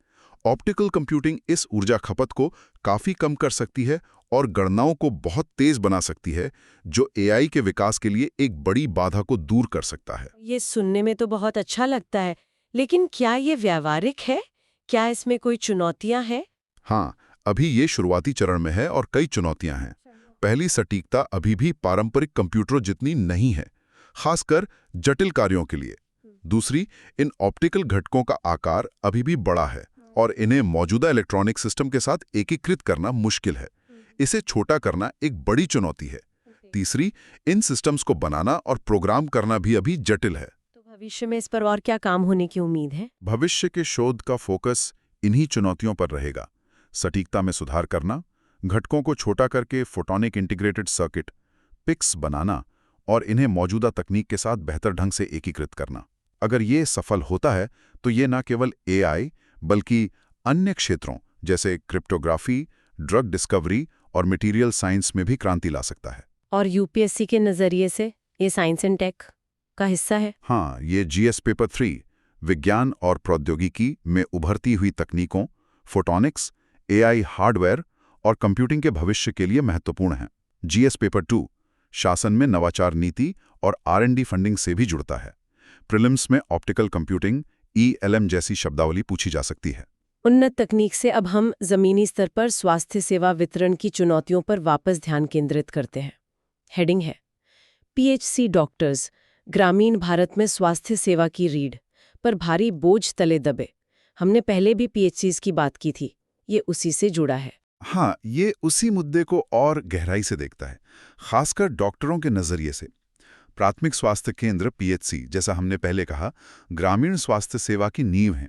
ऑप्टिकल कंप्यूटिंग इस ऊर्जा खपत को काफी कम कर सकती है और गणनाओं को बहुत तेज बना सकती है, जो एआई के विकास के लिए एक बड़ी बाधा को दूर कर सकता है। ये सुनने में तो बहुत अच्छा लगता है, लेकिन क्या ये व्यावहारिक है? क्या इसमें कोई चुनौतियां हैं? हाँ, अभी ये शुरुआती चरण में है और कई चुनौतियां हैं। पहली, सटीकता अभी भी पारंपरिक कंप्यूटरों जितनी नहीं है, खासकर जटिल कार्यों के लिए। दूसरी, इन ऑप्टिकल घटकों का आकार अभी भी बड़ा है और इन्हें मौजूदा इलेक्ट्रॉनिक सिस्टम के साथ एकीकृत करना मुश्किल है। इसे छोटा करना एक बड़ी चुनौती है। तीसरी, इन सिस्टम्स को बनाना और प्रोग्राम करना भी अभी जटिल है। तो भविष्य में इस पर और क्या काम होने की उम्मीद है? भविष्य के शोध का फोकस इन्हीं चुनौतियों पर रहेगा। सटीकता में सुधार करना, घटकों को छोटा करके फोटोनिक इंटीग्रेटेड सर्किट पिक्स बनाना और इन्हें मौजूदा तकनीक के साथ बेहतर ढंग से एकीकृत करना। अगर ये सफल होता है तो ये न केवल एआई बल्कि अन्य क्षेत्रों जैसे क्रिप्टोग्राफी, ड्रग डिस्कवरी और मटेरियल साइंस में भी क्रांति ला सकता है। और यूपीएससी के नजरिए से ये साइंस एंड टेक? का हिस्सा है? हाँ, ये GS पेपर 3 विज्ञान और प्रौद्योगिकी में उभरती हुई तकनीकों, फोटोनिक्स, AI हार्डवेयर और कंप्यूटिंग के भविष्य के लिए महत्वपूर्ण है। GS पेपर 2 शासन में नवाचार नीति और R&D फंडिंग से भी जुड़ता है। प्रीलिम्स में ऑप्टिकल कंप्यूटिंग, ELM जैसी शब्दावली पूछी जा सकती है। उन्नत तकनीक से अब हम जमीनी स्तर पर स्वास्थ्य सेवा वितरण की चुनौतियों पर वापस ध्यान केंद्रित करते हैं। हेडिंग है PHC डॉक्टर्स, ग्रामीण भारत में स्वास्थ्य सेवा की रीढ़ पर भारी बोझ तले दबे। हमने पहले भी PHCs की बात की थी, ये उसी से जुड़ा है। हाँ, ये उसी मुद्दे को और गहराई से देखता है, खासकर डॉक्टरों के नजरिए से। प्राथमिक स्वास्थ्य केंद्र PHC, जैसा हमने पहले कहा, ग्रामीण स्वास्थ्य सेवा की नींव हैं।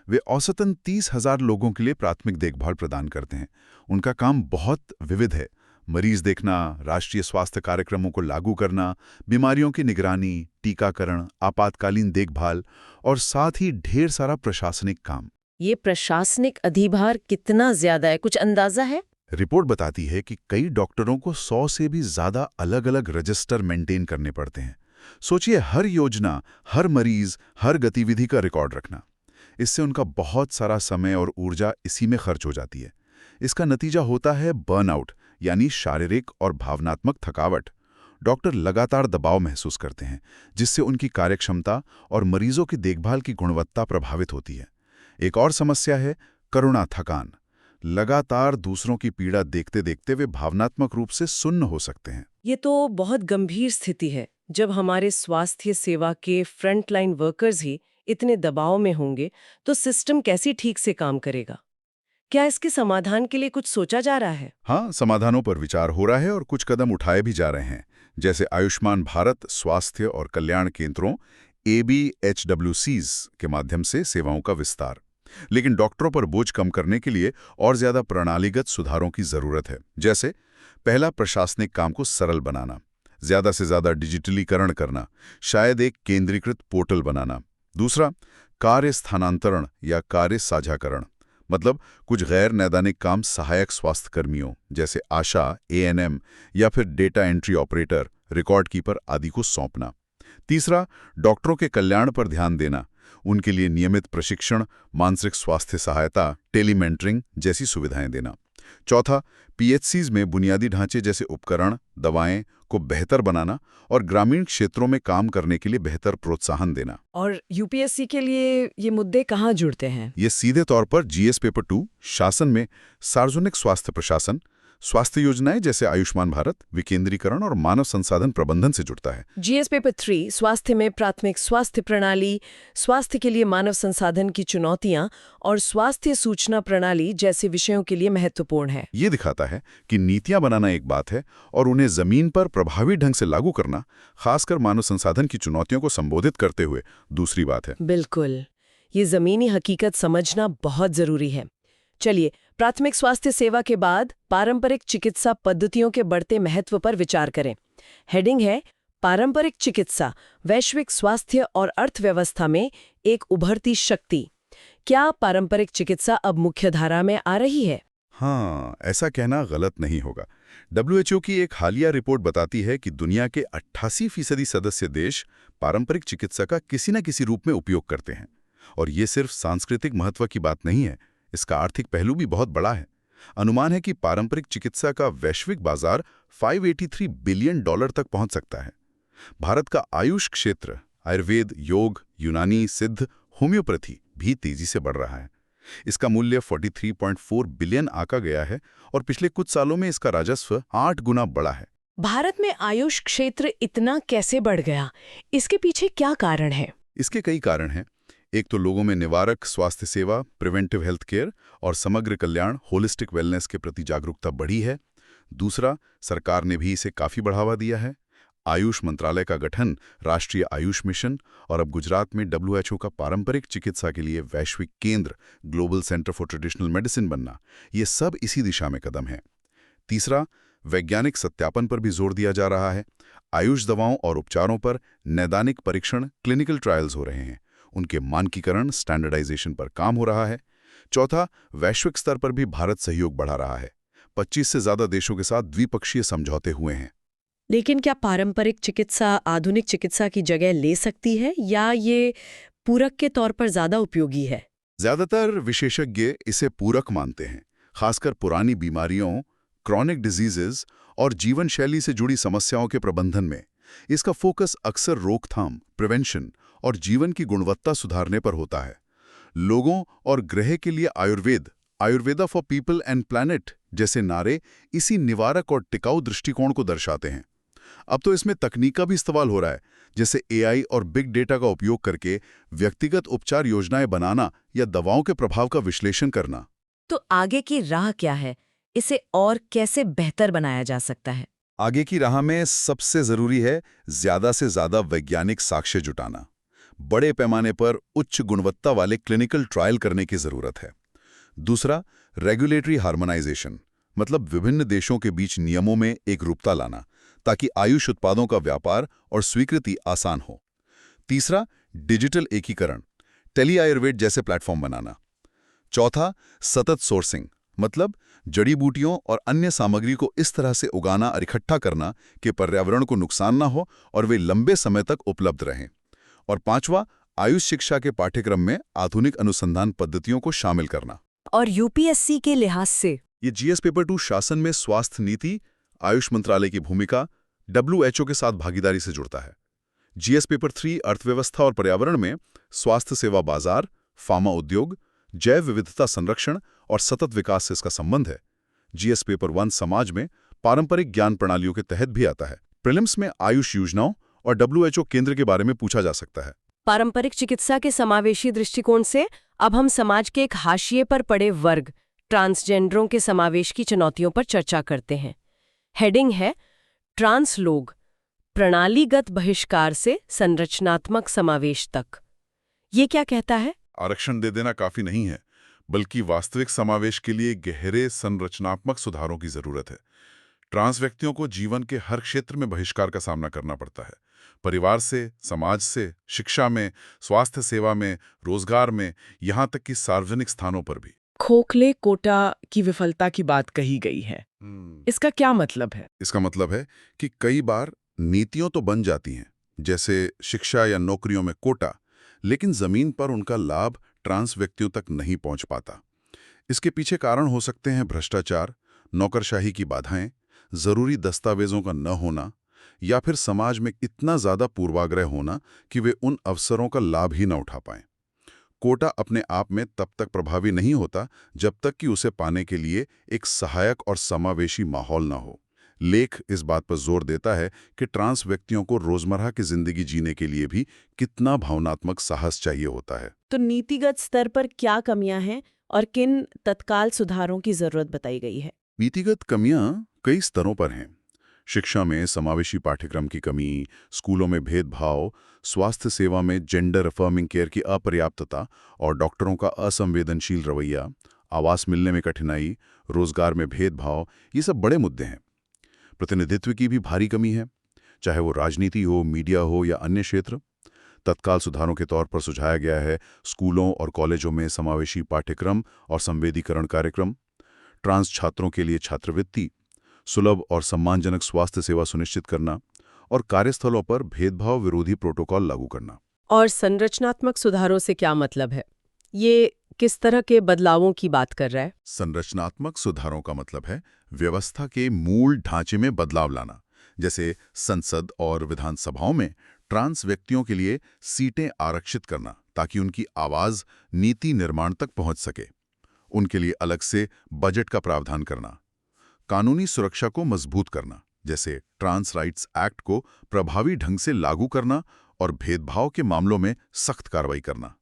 वे औसतन 30,000 लोगों के लिए प्राथमिक देखभाल प्रदान करते हैं। उनका काम बहुत विविध है। मरीज देखना, राष्ट्रीय स्वास्थ्य कार्यक्रमों को लागू करना, बीमारियों की निगरानी, टीकाकरण, आपातकालीन देखभाल और साथ ही ढेर सारा प्रशासनिक काम। ये प्रशासनिक अधिभार कितना ज्यादा है, कुछ अंदाजा है? रिपोर्ट बताती है कि कई डॉक्टरों को 100 से भी ज्यादा अलग-अलग रजिस्टर मेंटेन करने पड़ते हैं। सोचिए, हर योजना, हर मरीज, हर गतिविधि का रिकॉर्ड रखना। इससे उनका बहुत सारा समय और ऊर्जा इसी में खर्च हो जाती है। इसका नतीजा होता है बर्नआउट, यानी शारीरिक और भावनात्मक थकावट। डॉक्टर लगातार दबाव महसूस करते हैं, जिससे उनकी कार्यक्षमता और मरीजों की देखभाल की गुणवत्ता प्रभावित होती है। एक और समस्या है करुणा थकान। लगातार दूसरों की पीड़ा देखते देखते वे भावनात्मक रूप से सुन्न हो सकते हैं। ये तो बहुत गंभीर स्थिति है। जब हमारे स्वास्थ्य सेवा के फ्रंटलाइन वर्कर्स ही इतने दबाव में होंगे, तो सिस्टम कैसे ठीक से काम करेगा? क्या इसके समाधान के लिए कुछ सोचा जा रहा है? हाँ, समाधानों पर विचार हो रहा है और कुछ कदम उठाए भी जा रहे हैं, जैसे आयुष्मान भारत स्वास्थ्य और कल्याण केंद्रों ABHWCs के माध्यम से सेवाओं का विस्तार। लेकिन डॉक्टरों पर बोझ कम करने के लिए और ज्यादा प्रणालीगत सुधारों की जरूरत है। जैसे पहला, प्रशासनिक काम को सरल बनाना, ज्यादा से ज्यादा डिजिटलीकरण करना, शायद एक केंद्रीकृत पोर्टल बनाना। दूसरा, कार्य स्थानांतरण या कार्य साझाकरण, मतलब कुछ गैर नैदानिक काम सहायक स्वास्थ्य कर्मियों जैसे आशा, ANM या फिर data entry operator, record keeper आदि को सौंपना। तीसरा, डॉक्टरों के कल्याण पर ध्यान देना, उनके लिए नियमित प्रशिक्षण, मानसिक स्वास्थ्य सहायता, टेलीमेंटरिंग जैसी सुविधाएं देना। चौथा, PHCs में बुनियादी ढांचे जैसे उपकरण, दवाएं को बेहतर बनाना और ग्रामीण क्षेत्रों में काम करने के लिए बेहतर प्रोत्साहन देना। और UPSC के लिए ये मुद्दे कहाँ जुड़ते हैं? ये सीधे तौर पर GS पेपर 2 शासन में सार्वजनिक स्वास्थ्य प्रशासन, स्वास्थ्य योजनाएं जैसे आयुष्मान भारत, विकेंद्रीकरण और मानव संसाधन प्रबंधन से जुड़ता है। GS पेपर 3 स्वास्थ्य में प्राथमिक स्वास्थ्य प्रणाली, स्वास्थ्य के लिए मानव संसाधन की चुनौतियां और स्वास्थ्य सूचना प्रणाली जैसे विषयों के लिए महत्वपूर्ण है। ये दिखाता है कि नीतियां बनाना एक बात है और उन्हें जमीन पर प्रभावी ढंग से लागू करना, खासकर मानव संसाधन की चुनौतियों को संबोधित करते हुए, दूसरी बात है। बिल्कुल, ये जमीनी हकीकत समझना बहुत जरूरी है। चलिए, प्राथमिक स्वास्थ्य सेवा के बाद पारंपरिक चिकित्सा पद्धतियों के बढ़ते महत्व पर विचार करें। हेडिंग है पारंपरिक चिकित्सा, वैश्विक स्वास्थ्य और अर्थव्यवस्था में एक उभरती शक्ति। क्या पारंपरिक चिकित्सा अब मुख्यधारा में आ रही है? हाँ, ऐसा कहना गलत नहीं होगा। WHO की एक हालिया रिपोर्ट बताती है कि दुनिया के 88% सदस्य देश पारंपरिक चिकित्सा का किसी न किसी रूप में उपयोग करते हैं। और ये सिर्फ सांस्कृतिक महत्व की बात नहीं है, इसका आर्थिक पहलू भी बहुत बड़ा है। अनुमान है कि पारंपरिक चिकित्सा का वैश्विक बाजार $583 बिलियन तक पहुंच सकता है। भारत का आयुष क्षेत्र, आयुर्वेद, योग, यूनानी, सिद्ध, होम्योपैथी भी तेजी से बढ़ रहा है। इसका मूल्य 43.4 बिलियन आका गया है और पिछले कुछ सालों में इसका राजस्व 8 गुना बढ़ा है। भारत में आयुष क्षेत्र इतना कैसे बढ़ गया? इसके पीछे क्या कारण है? इसके कई कारण हैं। एक तो लोगों में निवारक स्वास्थ्य सेवा, प्रिवेंटिव हेल्थ केयर और समग्र कल्याण, होलिस्टिक वेलनेस के प्रति जागरूकता बढ़ी है। दूसरा, सरकार ने भी इसे काफी बढ़ावा दिया है। आयुष मंत्रालय का गठन, राष्ट्रीय आयुष मिशन और अब गुजरात में WHO का पारंपरिक चिकित्सा के लिए वैश्विक केंद्र, global centre for traditional medicine बनना, ये सब इसी दिशा में कदम है। तीसरा, वैज्ञानिक सत्यापन पर भी जोर दिया जा रहा है। आयुष दवाओं और उपचारों पर नैदानिक परीक्षण, क्लिनिकल ट्रायल्स हो रहे हैं। उनके मानकीकरण, स्टैंडर्डाइजेशन पर काम हो रहा है। चौथा, वैश्विक स्तर पर भी भारत सहयोग बढ़ा रहा है। 25 से ज्यादा देशों के साथ द्विपक्षीय समझौते हुए हैं। लेकिन क्या पारंपरिक चिकित्सा आधुनिक चिकित्सा की जगह ले सकती है या ये पूरक के तौर पर ज्यादा उपयोगी है? ज्यादातर विशेषज्ञ इसे पूरक मानते हैं, खासकर पुरानी बीमारियों, क्रॉनिक डिजीजेज और जीवन शैली से जुड़ी समस्याओं के प्रबंधन में। इसका फोकस अक्सर रोकथाम, प्रिवेंशन और जीवन की गुणवत्ता सुधारने पर होता है। लोगों और ग्रह के लिए Ayurveda for people and planet जैसे नारे इसी निवारक और टिकाऊ दृष्टिकोण को दर्शाते हैं। अब तो इसमें तकनीक का भी इस्तेमाल हो रहा है, जैसे एआई और बिग डेटा का उपयोग करके व्यक्तिगत उपचार योजनाएं बनाना या दवाओं के प्रभाव का विश्लेषण करना। तो आगे की राह क्या है? इसे और कैसे बेहतर बनाया जा सकता है? आगे की राह में सबसे जरूरी है ज्यादा से ज्यादा वैज्ञानिक साक्ष्य जुटाना। बड़े पैमाने पर उच्च गुणवत्ता वाले क्लिनिकल ट्रायल करने की जरूरत है। दूसरा, रेगुलेटरी हार्मोनाइजेशन, मतलब विभिन्न देशों के बीच नियमों में एक रूपता लाना, ताकि आयुष उत्पादों का व्यापार और स्वीकृति आसान हो। तीसरा, डिजिटल एकीकरण, टेली आयुर्वेद जैसे प्लेटफॉर्म बनाना। चौथा, सतत सोर्सिंग, मतलब जड़ी बूटियों और अन्य सामग्री को इस तरह से उगाना और इकट्ठा करना कि पर्यावरण को नुकसान ना हो और वे लंबे समय तक उपलब्ध रहें। और पांचवा, आयुष शिक्षा के पाठ्यक्रम में आधुनिक अनुसंधान पद्धतियों को शामिल करना। और यूपीएससी के लिहाज से ये जीएस पेपर 2 शासन में स्वास्थ्य नीति, आयुष मंत्रालय की भूमिका, WHO के साथ भागीदारी से जुड़ता है। जीएस पेपर 3 अर्थव्यवस्था और पर्यावरण में स्वास्थ्य सेवा बाजार, फार्मा उद्योग, जैव विविधता संरक्षण और सतत विकास से इसका संबंध है। जीएस पेपर 1 समाज में पारंपरिक ज्ञान प्रणालियों के तहत भी आता है। प्रीलिम्स में आयुष योजनाओं और WHO केंद्र के बारे में पूछा जा सकता है। पारंपरिक चिकित्सा के समावेशी दृष्टिकोण से अब हम समाज के एक हाशिए पर पड़े वर्ग, ट्रांसजेंडरों के समावेश की चुनौतियों पर चर्चा करते हैं। हेडिंग है ट्रांस लोग, प्रणालीगत बहिष्कार से संरचनात्मक समावेश तक। ये क्या कहता है? आरक्षण दे देना काफी नहीं है, बल्कि वास्तविक समावेश के लिए गहरे संरचनात्मक सुधारों की जरूरत है। ट्रांस व्यक्तियों को जीवन के हर क्षेत्र में बहिष्कार का सामना करना पड़ता है, परिवार से, समाज से, शिक्षा में, स्वास्थ्य सेवा में, रोजगार में, यहाँ तक कि सार्वजनिक स्थानों पर भी। खोखले कोटा की विफलता की बात कही गई है। इसका क्या मतलब है? इसका मतलब है कि कई बार नीतियों तो बन जाती हैं, जैसे शिक्षा या नौकरियों में कोटा, लेकिन जमीन पर उनका लाभ ट्रांस व्यक्तियों तक नहीं पहुंच पाता। इसके पीछे कारण हो सकते हैं भ्रष्टाचार, नौकरशाही की बाधाएं, जरूरी दस्तावेजों का न होना, या फिर समाज में इतना ज्यादा पूर्वाग्रह होना कि वे उन अवसरों का लाभ ही न उठा पाएं। कोटा अपने आप में तब तक प्रभावी नहीं होता जब तक कि उसे पाने के लिए एक सहायक और समावेशी माहौल न हो। लेख इस बात पर जोर देता है कि ट्रांस व्यक्तियों को रोजमर्रा की जिंदगी जीने के लिए भी कितना भावनात्मक साहस चाहिए होता है। तो नीतिगत स्तर पर क्या कमियां हैं और किन तत्काल सुधारों की जरूरत बताई गई है? नीतिगत कमियां कई स्तरों पर हैं। शिक्षा में समावेशी पाठ्यक्रम की कमी, स्कूलों में भेदभाव, स्वास्थ्य सेवा में जेंडर अफर्मिंग केयर की अपर्याप्तता और डॉक्टरों का असंवेदनशील रवैया, आवास मिलने में कठिनाई, रोजगार में भेदभाव, ये सब बड़े मुद्दे हैं। प्रतिनिधित्व की भी भारी कमी है, चाहे वो राजनीति हो, मीडिया हो या अन्य क्षेत्र। तत्काल सुधारों के तौर पर सुझाया गया है स्कूलों और कॉलेजों में समावेशी पाठ्यक्रम और संवेदीकरण कार्यक्रम, ट्रांस छात्रों के लिए छात्रवृत्ति, सुलभ और सम्मानजनक स्वास्थ्य सेवा सुनिश्चित करना और कार्यस्थलों पर भेदभाव विरोधी प्रोटोकॉल लागू करना। और संरचनात्मक सुधारों से क्या मतलब है? ये किस तरह के बदलावों की बात कर रहा है? संरचनात्मक सुधारों का मतलब है व्यवस्था के मूल ढांचे में बदलाव लाना, जैसे संसद और विधानसभाओं में ट्रांस व्यक्तियों के लिए सीटें आरक्षित करना ताकि उनकी आवाज नीति निर्माण तक पहुंच सके। उनके लिए अलग से बजट का प्रावधान करना। कानूनी सुरक्षा को मजबूत करना, जैसे ट्रांस राइट्स एक्ट को प्रभावी ढंग से लागू करना और भेदभाव के मामलों में सख्त कार्रवाई करना।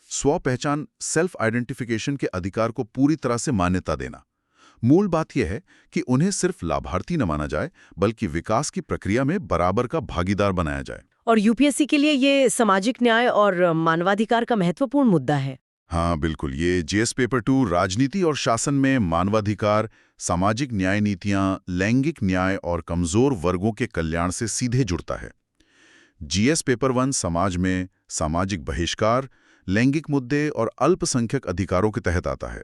स्व पहचान सेल्फ आइडेंटिफिकेशन के अधिकार को पूरी तरह से मान्यता देना। मूल बात यह है कि उन्हें सिर्फ लाभार्थी न माना जाए, बल्कि विकास की प्रक्रिया में बराबर का भागीदार बनाया जाए। और यूपीएससी के लिए ये सामाजिक न्याय और मानवाधिकार का महत्वपूर्ण मुद्दा है। हाँ बिल्कुल, ये जीएस पेपर 2 राजनीति और शासन में मानवाधिकार, सामाजिक न्याय नीतियां, लैंगिक न्याय और कमजोर वर्गों के कल्याण से सीधे जुड़ता है। जीएस पेपर 1 समाज में सामाजिक बहिष्कार, लैंगिक मुद्दे और अल्पसंख्यक अधिकारों के तहत आता है।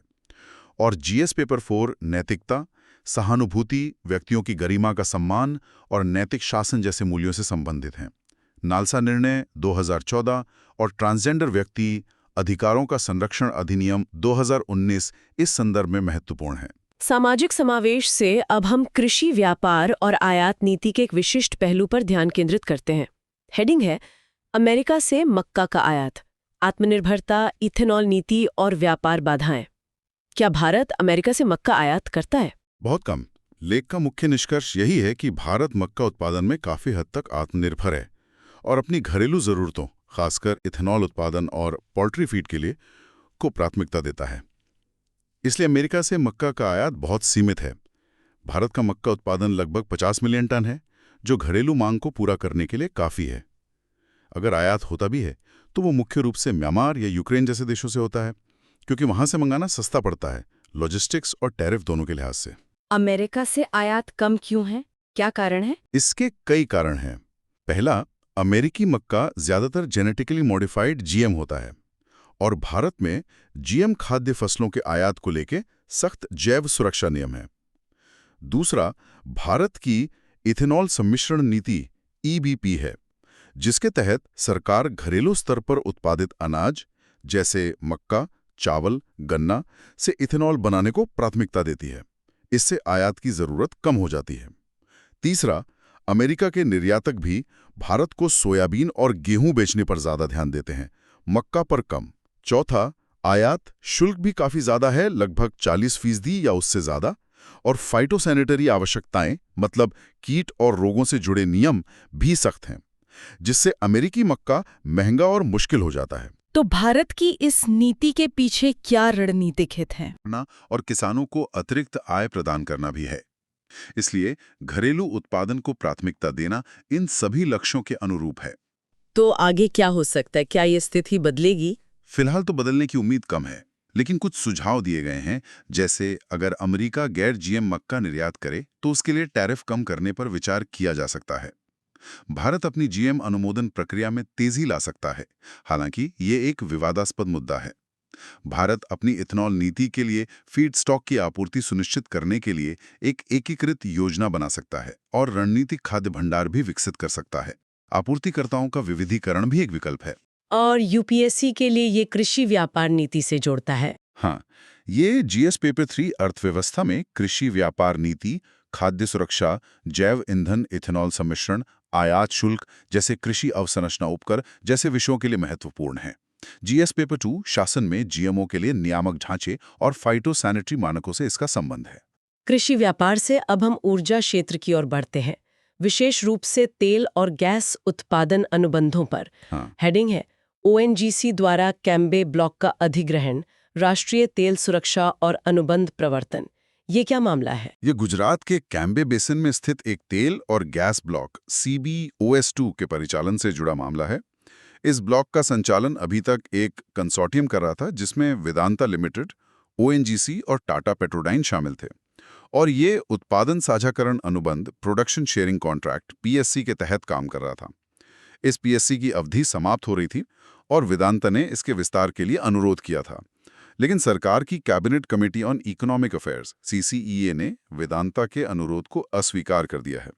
और जीएस पेपर 4 नैतिकता, सहानुभूति, व्यक्तियों की गरिमा का सम्मान और नैतिक शासन जैसे मूल्यों से संबंधित हैं। नालसा निर्णय 2014 और ट्रांसजेंडर व्यक्ति अधिकारों का संरक्षण अधिनियम 2019 इस संदर्भ में महत्वपूर्ण है। सामाजिक समावेश से अब हम कृषि, व्यापार और आयात नीति के एक विशिष्ट पहलू पर ध्यान केंद्रित करते हैं। हेडिंग है अमेरिका से मक्का का आयात, आत्मनिर्भरता, इथेनॉल नीति और व्यापार बाधाएं। क्या भारत अमेरिका से मक्का आयात करता है? बहुत कम। लेख का मुख्य निष्कर्ष यही है कि भारत मक्का उत्पादन में काफी हद तक आत्मनिर्भर है और अपनी घरेलू जरूरतों, खासकर इथेनॉल उत्पादन और पोल्ट्री फीड के लिए को प्राथमिकता देता है। इसलिए अमेरिका से मक्का का आयात बहुत सीमित है। भारत का मक्का उत्पादन लगभग 50 मिलियन टन है, जो घरेलू मांग को पूरा करने के लिए काफी है। अगर आयात होता भी है तो वो मुख्य रूप से म्यांमार या यूक्रेन जैसे देशों से होता है, क्योंकि वहां से मंगाना सस्ता पड़ता है, लॉजिस्टिक्स और टैरिफ दोनों के लिहाज से। अमेरिका से आयात कम क्यों है? क्या कारण है? इसके कई कारण हैं। पहला, अमेरिकी मक्का ज्यादातर जेनेटिकली मॉडिफाइड जीएम होता है और भारत में जीएम खाद्य फसलों के आयात को लेकर सख्त जैव सुरक्षा नियम है। दूसरा, भारत की इथेनॉल सम्मिश्रण नीति ईबीपी है, जिसके तहत सरकार घरेलू स्तर पर उत्पादित अनाज जैसे मक्का, चावल, गन्ना से इथेनॉल बनाने को प्राथमिकता देती है। इससे आयात की जरूरत कम हो जाती है। तीसरा, अमेरिका के निर्यातक भी भारत को सोयाबीन और गेहूं बेचने पर ज्यादा ध्यान देते हैं, मक्का पर कम। चौथा, आयात शुल्क भी काफी ज्यादा है, लगभग 40% या उससे ज्यादा, और फाइटोसैनिटरी आवश्यकताएं मतलब कीट और रोगों से जुड़े नियम भी सख्त हैं, जिससे अमेरिकी मक्का महंगा और मुश्किल हो जाता है। तो भारत की इस नीति के पीछे क्या रणनीतिक हित है? और किसानों को अतिरिक्त आय प्रदान करना भी है। इसलिए घरेलू उत्पादन को प्राथमिकता देना इन सभी लक्ष्यों के अनुरूप है। तो आगे क्या हो सकता है? क्या ये स्थिति बदलेगी? फिलहाल तो बदलने की उम्मीद कम है, लेकिन कुछ सुझाव दिए गए हैं, जैसे अगर अमेरिका गैर जीएम मक्का निर्यात करे तो उसके लिए टैरिफ कम करने पर विचार किया जा सकता है। भारत अपनी जीएम अनुमोदन प्रक्रिया में तेजी ला सकता है, हालांकि ये एक विवादास्पद मुद्दा है। भारत अपनी इथेनॉल नीति के लिए फीड स्टॉक की आपूर्ति सुनिश्चित करने के लिए एक एकीकृत योजना बना सकता है और रणनीतिक खाद्य भंडार भी विकसित कर सकता है। आपूर्तिकर्ताओं का विविधीकरण भी एक विकल्प है। और यूपीएससी के लिए ये कृषि व्यापार नीति से जोड़ता है। हाँ, ये जीएस पेपर 3 अर्थव्यवस्था में कृषि व्यापार नीति, खाद्य सुरक्षा, जैव ईंधन, इथेनॉल सम्मिश्रण, आयात शुल्क जैसे कृषि अवसंरचना उपकर जैसे विषयों के लिए महत्वपूर्ण है। जीएस पेपर 2 शासन में जीएमओ के लिए नियामक ढांचे और फाइटोसैनिटरी मानकों से इसका संबंध है। कृषि व्यापार से अब हम ऊर्जा क्षेत्र की ओर बढ़ते हैं, विशेष रूप से तेल और गैस उत्पादन अनुबंधों पर। हेडिंग है ओएनजीसी द्वारा कैम्बे ब्लॉक का अधिग्रहण, राष्ट्रीय तेल सुरक्षा और अनुबंध प्रवर्तन। ये क्या मामला है? ये गुजरात के कैम्बे बेसिन में स्थित एक तेल और गैस ब्लॉक CBOS2 के परिचालन से जुड़ा मामला है। इस ब्लॉक का संचालन अभी तक एक कंसोर्टियम कर रहा था, जिसमें वेदांता लिमिटेड, ONGC और टाटा पेट्रोडाइन शामिल थे, और ये उत्पादन साझाकरण अनुबंध प्रोडक्शन शेयरिंग कॉन्ट्रैक्ट PSC के तहत काम कर रहा था। इस PSC की अवधि समाप्त हो रही थी और वेदांता ने इसके विस्तार के लिए अनुरोध किया था, लेकिन सरकार की cabinet committee on economic affairs CCEA ने वेदांता के अनुरोध को अस्वीकार कर दिया है।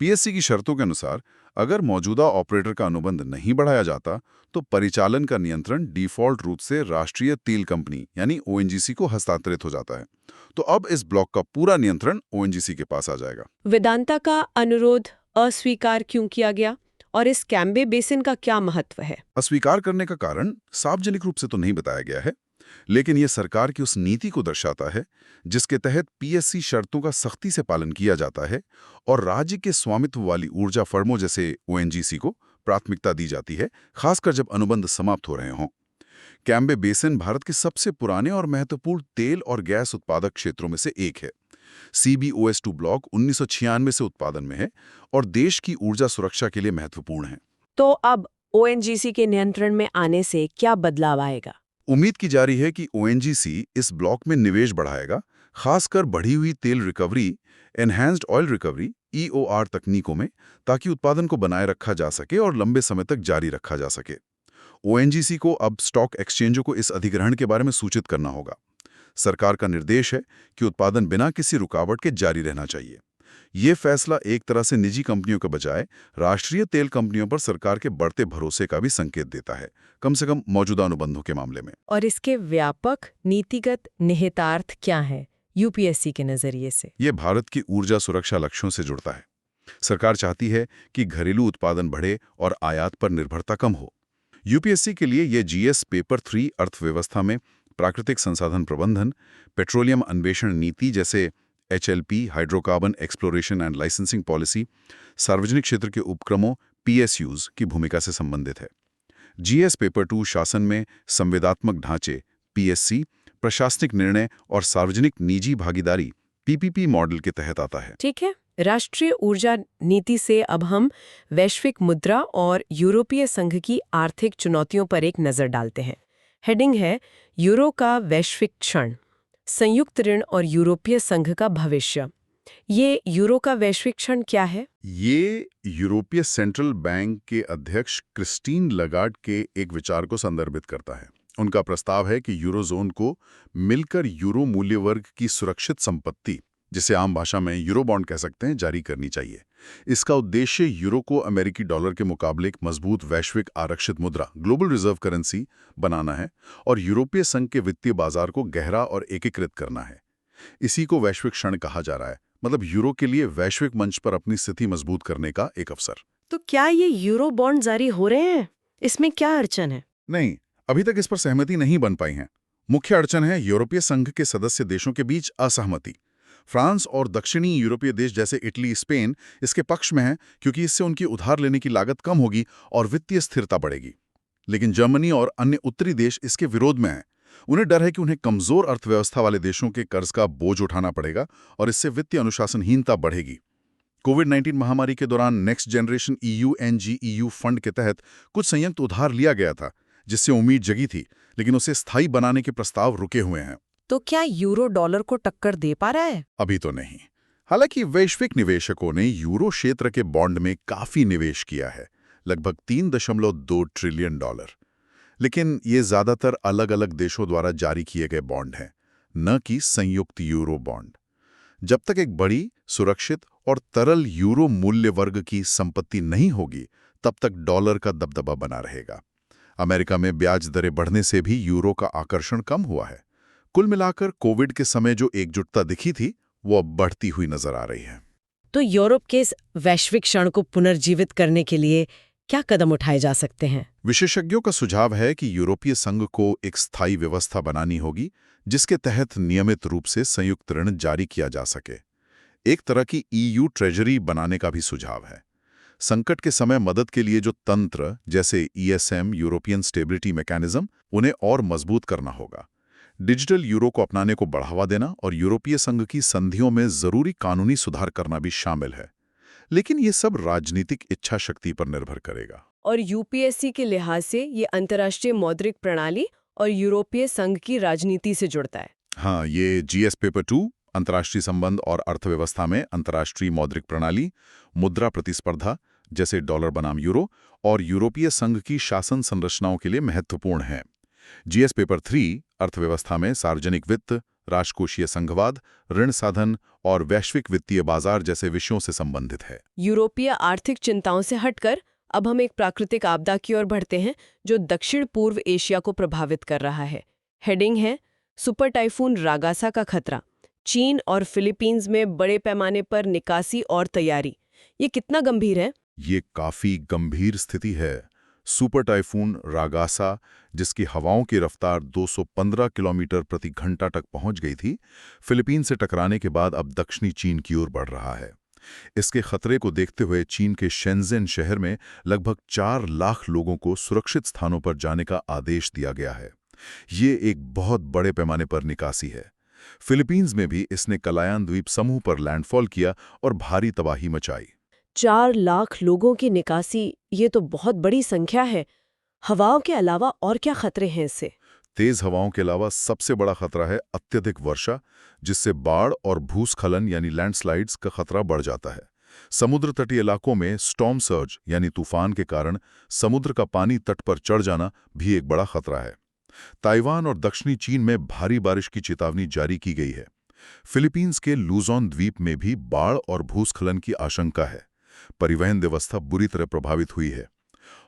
PSC की शर्तों के अनुसार अगर मौजूदा ऑपरेटर का अनुबंध नहीं बढ़ाया जाता तो परिचालन का नियंत्रण डिफॉल्ट रूप से राष्ट्रीय तेल कंपनी यानी ONGC को हस्तांतरित हो जाता है। तो अब इस ब्लॉक का पूरा नियंत्रण ONGC के पास आ जाएगा। वेदांता का अनुरोध अस्वीकार क्यों किया गया और इस कैम्बे बेसिन का क्या महत्व है? अस्वीकार करने का कारण सार्वजनिक रूप से तो नहीं बताया गया है, लेकिन यह सरकार की उस नीति को दर्शाता है जिसके तहत PSC शर्तों का सख्ती से पालन किया जाता है और राज्य के स्वामित्व वाली ऊर्जा फर्मों जैसे ONGC को प्राथमिकता दी जाती है, खासकर जब अनुबंध समाप्त हो रहे हों। कैम्बे बेसिन भारत के सबसे पुराने और महत्वपूर्ण तेल और गैस उत्पादक क्षेत्रों में से एक है। CBOS2 ब्लॉक 1996 से उत्पादन में है और देश की ऊर्जा सुरक्षा के लिए महत्वपूर्ण है। तो अब ONGC के नियंत्रण में आने से क्या बदलाव आएगा? उम्मीद की जा रही है कि ONGC इस ब्लॉक में निवेश बढ़ाएगा, खासकर बढ़ी हुई तेल recovery, enhanced oil recovery EOR तकनीकों में, ताकि उत्पादन को बनाए रखा जा सके और लंबे समय तक जारी रखा जा सके। ONGC को अब स्टॉक एक्सचेंजों को इस अधिग्रहण के बारे में सूचित करना होगा। सरकार का निर्देश है कि उत्पादन बिना किसी रुकावट के जारी रहना चाहिए। ये फैसला एक तरह से निजी कंपनियों के बजाय राष्ट्रीय तेल कंपनियों पर सरकार के बढ़ते भरोसे का भी संकेत देता है, कम से कम मौजूदा अनुबंधों के मामले में। और इसके व्यापक नीतिगत निहितार्थ क्या है यूपीएससी के नजरिए से? ये भारत की ऊर्जा सुरक्षा लक्ष्यों से जुड़ता है। सरकार चाहती है कि घरेलू उत्पादन बढ़े और आयात पर निर्भरता कम हो। यूपीएससी के लिए ये जीएस पेपर 3 अर्थव्यवस्था में प्राकृतिक संसाधन प्रबंधन, पेट्रोलियम अन्वेषण नीति जैसे HLP, hydrocarbon exploration and licensing policy, सार्वजनिक क्षेत्र के उपक्रमों पीएसयूज की भूमिका से संबंधित है। जीएस पेपर 2 शासन में संविदात्मक ढांचे पीएससी, प्रशासनिक निर्णय और सार्वजनिक निजी भागीदारी पीपीपी मॉडल के तहत आता है। ठीक है, राष्ट्रीय ऊर्जा नीति से अब हम वैश्विक मुद्रा और यूरोपीय संघ की आर्थिक चुनौतियों पर एक नजर डालते हैं। हेडिंग है यूरो का वैश्विक क्षण, संयुक्त ऋण और यूरोपीय संघ का भविष्य। ये यूरो का वैश्विक क्षण क्या है? ये यूरोपीय सेंट्रल बैंक के अध्यक्ष क्रिस्टीन लगार्ड के एक विचार को संदर्भित करता है। उनका प्रस्ताव है कि यूरोजोन को मिलकर यूरो मूल्य वर्ग की सुरक्षित संपत्ति, जिसे आम भाषा में यूरो बॉन्ड कह सकते हैं, जारी करनी चाहिए। इसका उद्देश्य यूरो को अमेरिकी डॉलर के मुकाबले एक मजबूत वैश्विक आरक्षित मुद्रा, ग्लोबल रिजर्व करेंसी बनाना है और यूरोपीय संघ के वित्तीय बाजार को गहरा और एकीकृत करना है। इसी को वैश्विक क्षण कहा जा रहा है, मतलब यूरो के लिए वैश्विक मंच पर अपनी स्थिति मजबूत करने का एक अवसर। तो क्या ये यूरो बॉन्ड जारी हो रहे हैं? इसमें क्या अड़चन है? नहीं, अभी तक इस पर सहमति नहीं बन पाई है। मुख्य अड़चन है यूरोपीय संघ के सदस्य देशों के बीच असहमति। फ्रांस और दक्षिणी यूरोपीय देश जैसे इटली, स्पेन इसके पक्ष में हैं क्योंकि इससे उनकी उधार लेने की लागत कम होगी और वित्तीय स्थिरता बढ़ेगी। लेकिन जर्मनी और अन्य उत्तरी देश इसके विरोध में हैं। उन्हें डर है कि उन्हें कमजोर अर्थव्यवस्था वाले देशों के कर्ज का बोझ उठाना पड़ेगा और इससे वित्तीय अनुशासनहीनता बढ़ेगी। कोविड-19 महामारी के दौरान नेक्स्ट जनरेशन EU फंड के तहत कुछ संयुक्त उधार लिया गया था, जिससे उम्मीद जगी थी, लेकिन उसे स्थायी बनाने के प्रस्ताव रुके हुए हैं। तो क्या यूरो डॉलर को टक्कर दे पा रहा है? अभी तो नहीं। हालांकि वैश्विक निवेशकों ने यूरो क्षेत्र के बॉन्ड में काफी निवेश किया है, लगभग $3.2 ट्रिलियन। लेकिन ये ज्यादातर अलग अलग देशों द्वारा जारी किए गए बॉन्ड हैं, न कि संयुक्त यूरो बॉन्ड। जब तक एक बड़ी, सुरक्षित और तरल यूरो मूल्य वर्ग की संपत्ति नहीं होगी, तब तक डॉलर का दबदबा बना रहेगा। अमेरिका में ब्याज दरें बढ़ने से भी यूरो का आकर्षण कम हुआ है। कुल मिलाकर कोविड के समय जो एकजुटता दिखी थी, वो अब बढ़ती हुई नजर आ रही है। तो यूरोप के इस वैश्विक क्षण को पुनर्जीवित करने के लिए क्या कदम उठाए जा सकते हैं? विशेषज्ञों का सुझाव है कि यूरोपीय संघ को एक स्थायी व्यवस्था बनानी होगी, जिसके तहत नियमित रूप से संयुक्त ऋण जारी किया जा सके। एक तरह की EU ट्रेजरी बनाने का भी सुझाव है। संकट के समय मदद के लिए जो तंत्र, जैसे ESM, यूरोपियन स्टेबिलिटी मैकेनिज्म, उन्हें और मजबूत करना होगा। डिजिटल यूरो को अपनाने को बढ़ावा देना और यूरोपीय संघ की संधियों में जरूरी कानूनी सुधार करना भी शामिल है। लेकिन ये सब राजनीतिक इच्छा शक्ति पर निर्भर करेगा। और यूपीएससी के लिहाज से ये अंतर्राष्ट्रीय मौद्रिक प्रणाली और यूरोपीय संघ की राजनीति से जुड़ता है। हाँ, ये GS पेपर 2 अंतर्राष्ट्रीय संबंध और अर्थव्यवस्था में अंतर्राष्ट्रीय मौद्रिक प्रणाली, मुद्रा प्रतिस्पर्धा जैसे डॉलर बनाम यूरो और यूरोपीय संघ की शासन संरचनाओं के लिए महत्वपूर्ण है। GS पेपर 3 अर्थव्यवस्था में सार्वजनिक वित्त, राजकोषीय संघवाद, ऋण साधन और वैश्विक वित्तीय बाजार जैसे विषयों से संबंधित है। यूरोपीय आर्थिक चिंताओं से हटकर अब हम एक प्राकृतिक आपदा की ओर बढ़ते हैं जो दक्षिण पूर्व एशिया को प्रभावित कर रहा है। हेडिंग है सुपर टाइफून रागासा का खतरा, चीन और फिलीपींस में बड़े पैमाने पर निकासी और तैयारी। ये कितना गंभीर है? ये काफी गंभीर स्थिति है। सुपर टाइफून रागासा, जिसकी हवाओं की रफ्तार 215 किलोमीटर प्रति घंटा तक पहुंच गई थी, फिलीपींस से टकराने के बाद अब दक्षिणी चीन की ओर बढ़ रहा है। इसके खतरे को देखते हुए चीन के शेंज़ेन शहर में लगभग 4 लाख लोगों को सुरक्षित स्थानों पर जाने का आदेश दिया गया है। ये एक बहुत बड़े पैमाने पर निकासी है। फिलीपींस में भी इसने कलायान द्वीप समूह पर लैंडफॉल किया और भारी तबाही मचाई। 4 लाख लोगों की निकासी, ये तो बहुत बड़ी संख्या है। हवाओं के अलावा और क्या खतरे हैं इससे? तेज हवाओं के अलावा सबसे बड़ा खतरा है अत्यधिक वर्षा, जिससे बाढ़ और भूस्खलन यानी लैंडस्लाइड्स का खतरा बढ़ जाता है। समुद्र तटीय इलाकों में स्टॉर्म सर्ज यानी तूफान के कारण समुद्र का पानी तट पर चढ़ जाना भी एक बड़ा खतरा है। ताइवान और दक्षिणी चीन में भारी बारिश की चेतावनी जारी की गई है। फिलीपींस के लुजोन द्वीप में भी बाढ़ और भूस्खलन की आशंका है। परिवहन व्यवस्था बुरी तरह प्रभावित हुई है।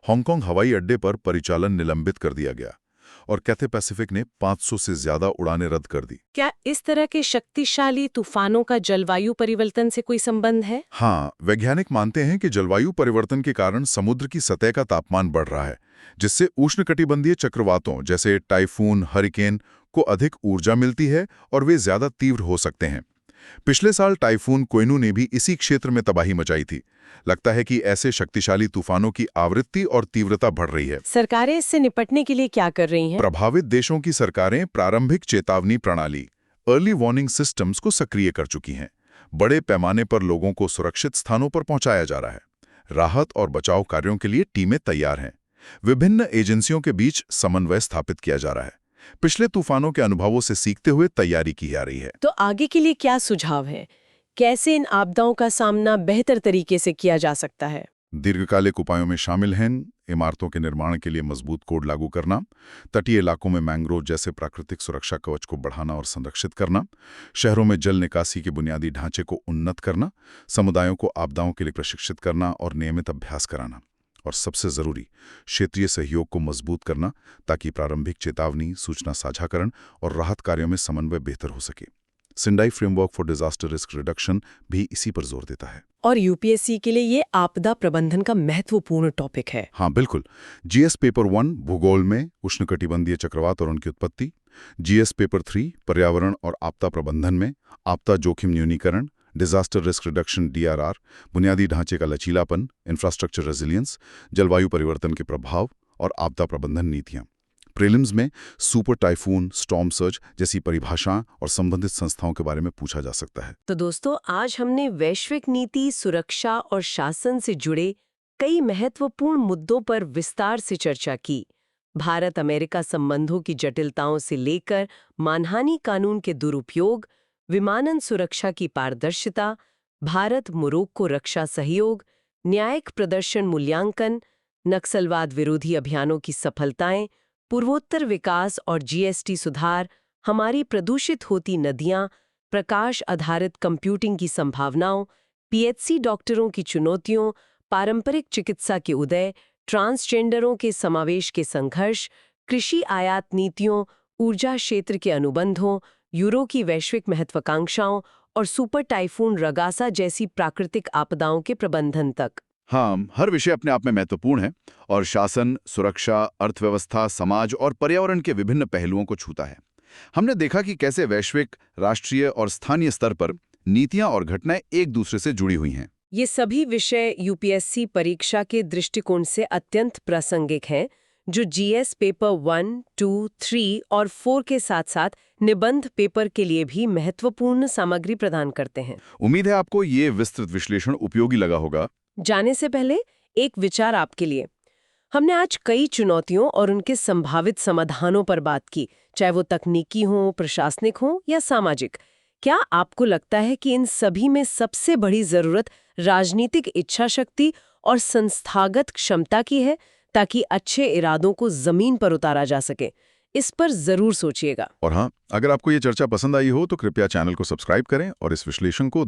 हांगकांग हवाई अड्डे पर परिचालन निलंबित कर दिया गया और कैथे पैसिफिक ने 500 से ज्यादा उड़ानें रद्द कर दी। क्या इस तरह के शक्तिशाली तूफानों का जलवायु परिवर्तन से कोई संबंध है? हाँ, वैज्ञानिक मानते हैं कि जलवायु परिवर्तन के कारण समुद्र की सतह का तापमान बढ़ रहा है, जिससे उष्णकटिबंधीय चक्रवातों जैसे टाइफून, हरिकेन को अधिक ऊर्जा मिलती है और वे ज्यादा तीव्र हो सकते हैं। पिछले साल टाइफून कोइनू ने भी इसी क्षेत्र में तबाही मचाई थी। लगता है कि ऐसे शक्तिशाली तूफानों की आवृत्ति और तीव्रता बढ़ रही है। सरकारें इससे निपटने के लिए क्या कर रही हैं? प्रभावित देशों की सरकारें प्रारंभिक चेतावनी प्रणाली अर्ली वार्निंग सिस्टम्स को सक्रिय कर चुकी हैं। बड़े पैमाने पर लोगों को सुरक्षित स्थानों पर पहुंचाया जा रहा है। राहत और बचाव कार्यों के लिए टीमें तैयार हैं। विभिन्न एजेंसियों के बीच समन्वय स्थापित किया जा रहा है। पिछले तूफानों के अनुभवों से सीखते हुए तैयारी की जा रही है। तो आगे के लिए क्या सुझाव है? कैसे इन आपदाओं का सामना बेहतर तरीके से किया जा सकता है? दीर्घकालिक उपायों में शामिल हैं इमारतों के निर्माण के लिए मजबूत कोड लागू करना, तटीय इलाकों में मैंग्रोव जैसे प्राकृतिक सुरक्षा कवच को बढ़ाना और संरक्षित करना, शहरों में जल निकासी के बुनियादी ढांचे को उन्नत करना, समुदायों को आपदाओं के लिए प्रशिक्षित करना और नियमित अभ्यास कराना, और सबसे जरूरी क्षेत्रीय सहयोग को मजबूत करना ताकि प्रारंभिक चेतावनी, सूचना साझाकरण और राहत कार्यों में समन्वय बेहतर हो सके। Sendai framework for disaster risk reduction भी इसी पर जोर देता है। और यूपीएससी के लिए ये आपदा प्रबंधन का महत्वपूर्ण टॉपिक है। हाँ बिल्कुल। जीएस पेपर 1 भूगोल में उष्णकटिबंधीय चक्रवात और उनकी उत्पत्ति, जीएस पेपर 3 पर्यावरण और आपदा प्रबंधन में आपदा जोखिम न्यूनीकरण, डिजास्टर रिस्क रिडक्शन DRR, बुनियादी ढांचे का लचीलापन, इंफ्रास्ट्रक्चर रेजिलियंस, जलवायु परिवर्तन के प्रभाव और आपदा प्रबंधन नीतियां। प्रीलिम्स में सुपर टाइफून, स्टॉर्म सर्ज जैसी परिभाषाएं और संबंधित संस्थाओं के बारे में पूछा जा सकता है। तो दोस्तों, आज हमने वैश्विक नीति, सुरक्षा और शासन से जुड़े कई महत्वपूर्ण मुद्दों पर विस्तार से चर्चा की। भारत अमेरिका संबंधों की जटिलताओं से लेकर मानहानि कानून के दुरुपयोग, विमानन सुरक्षा की पारदर्शिता, भारत मोरक्को रक्षा सहयोग, न्यायिक प्रदर्शन मूल्यांकन, नक्सलवाद विरोधी अभियानों की सफलताएं, पूर्वोत्तर विकास और जीएसटी सुधार, हमारी प्रदूषित होती नदियां, प्रकाश आधारित कंप्यूटिंग की संभावनाओं, पीएचसी डॉक्टरों की चुनौतियों, पारंपरिक चिकित्सा के उदय, ट्रांसजेंडरों के समावेश के संघर्ष, कृषि आयात नीतियों, ऊर्जा क्षेत्र के अनुबंधों, यूरो की वैश्विक महत्वाकांक्षाओं और सुपर टाइफून रगासा जैसी प्राकृतिक आपदाओं के प्रबंधन तक। हाँ, हर विषय अपने आप में महत्वपूर्ण है और शासन, सुरक्षा, अर्थव्यवस्था, समाज और पर्यावरण के विभिन्न पहलुओं को छूता है। हमने देखा कि कैसे वैश्विक, राष्ट्रीय और स्थानीय स्तर पर नीतियां और घटनाएं एक दूसरे से जुड़ी हुई हैं। ये सभी विषय यूपीएससी परीक्षा के दृष्टिकोण से अत्यंत प्रासंगिक हैं, जो जीएस पेपर 1, 2, 3 और 4 के साथ साथ निबंध पेपर के लिए भी महत्वपूर्ण सामग्री प्रदान करते हैं। उम्मीद है आपको ये विस्तृत विश्लेषण उपयोगी लगा होगा। जाने से पहले एक विचार आपके लिए। हमने आज कई चुनौतियों और उनके संभावित समाधानों पर बात की, चाहे वो तकनीकी हो, प्रशासनिक हो या सामाजिक। क्या आपको लगता है कि इन सभी में सबसे बड़ी जरूरत राजनीतिक इच्छा शक्ति और संस्थागत क्षमता की है, ताकि अच्छे इरादों को जमीन पर उतारा जा सके? इस पर जरूर सोचिएगा। और हाँ, अगर आपको ये चर्चा पसंद आई हो तो कृपया चैनल को सब्सक्राइब करें और इस विश्लेषण को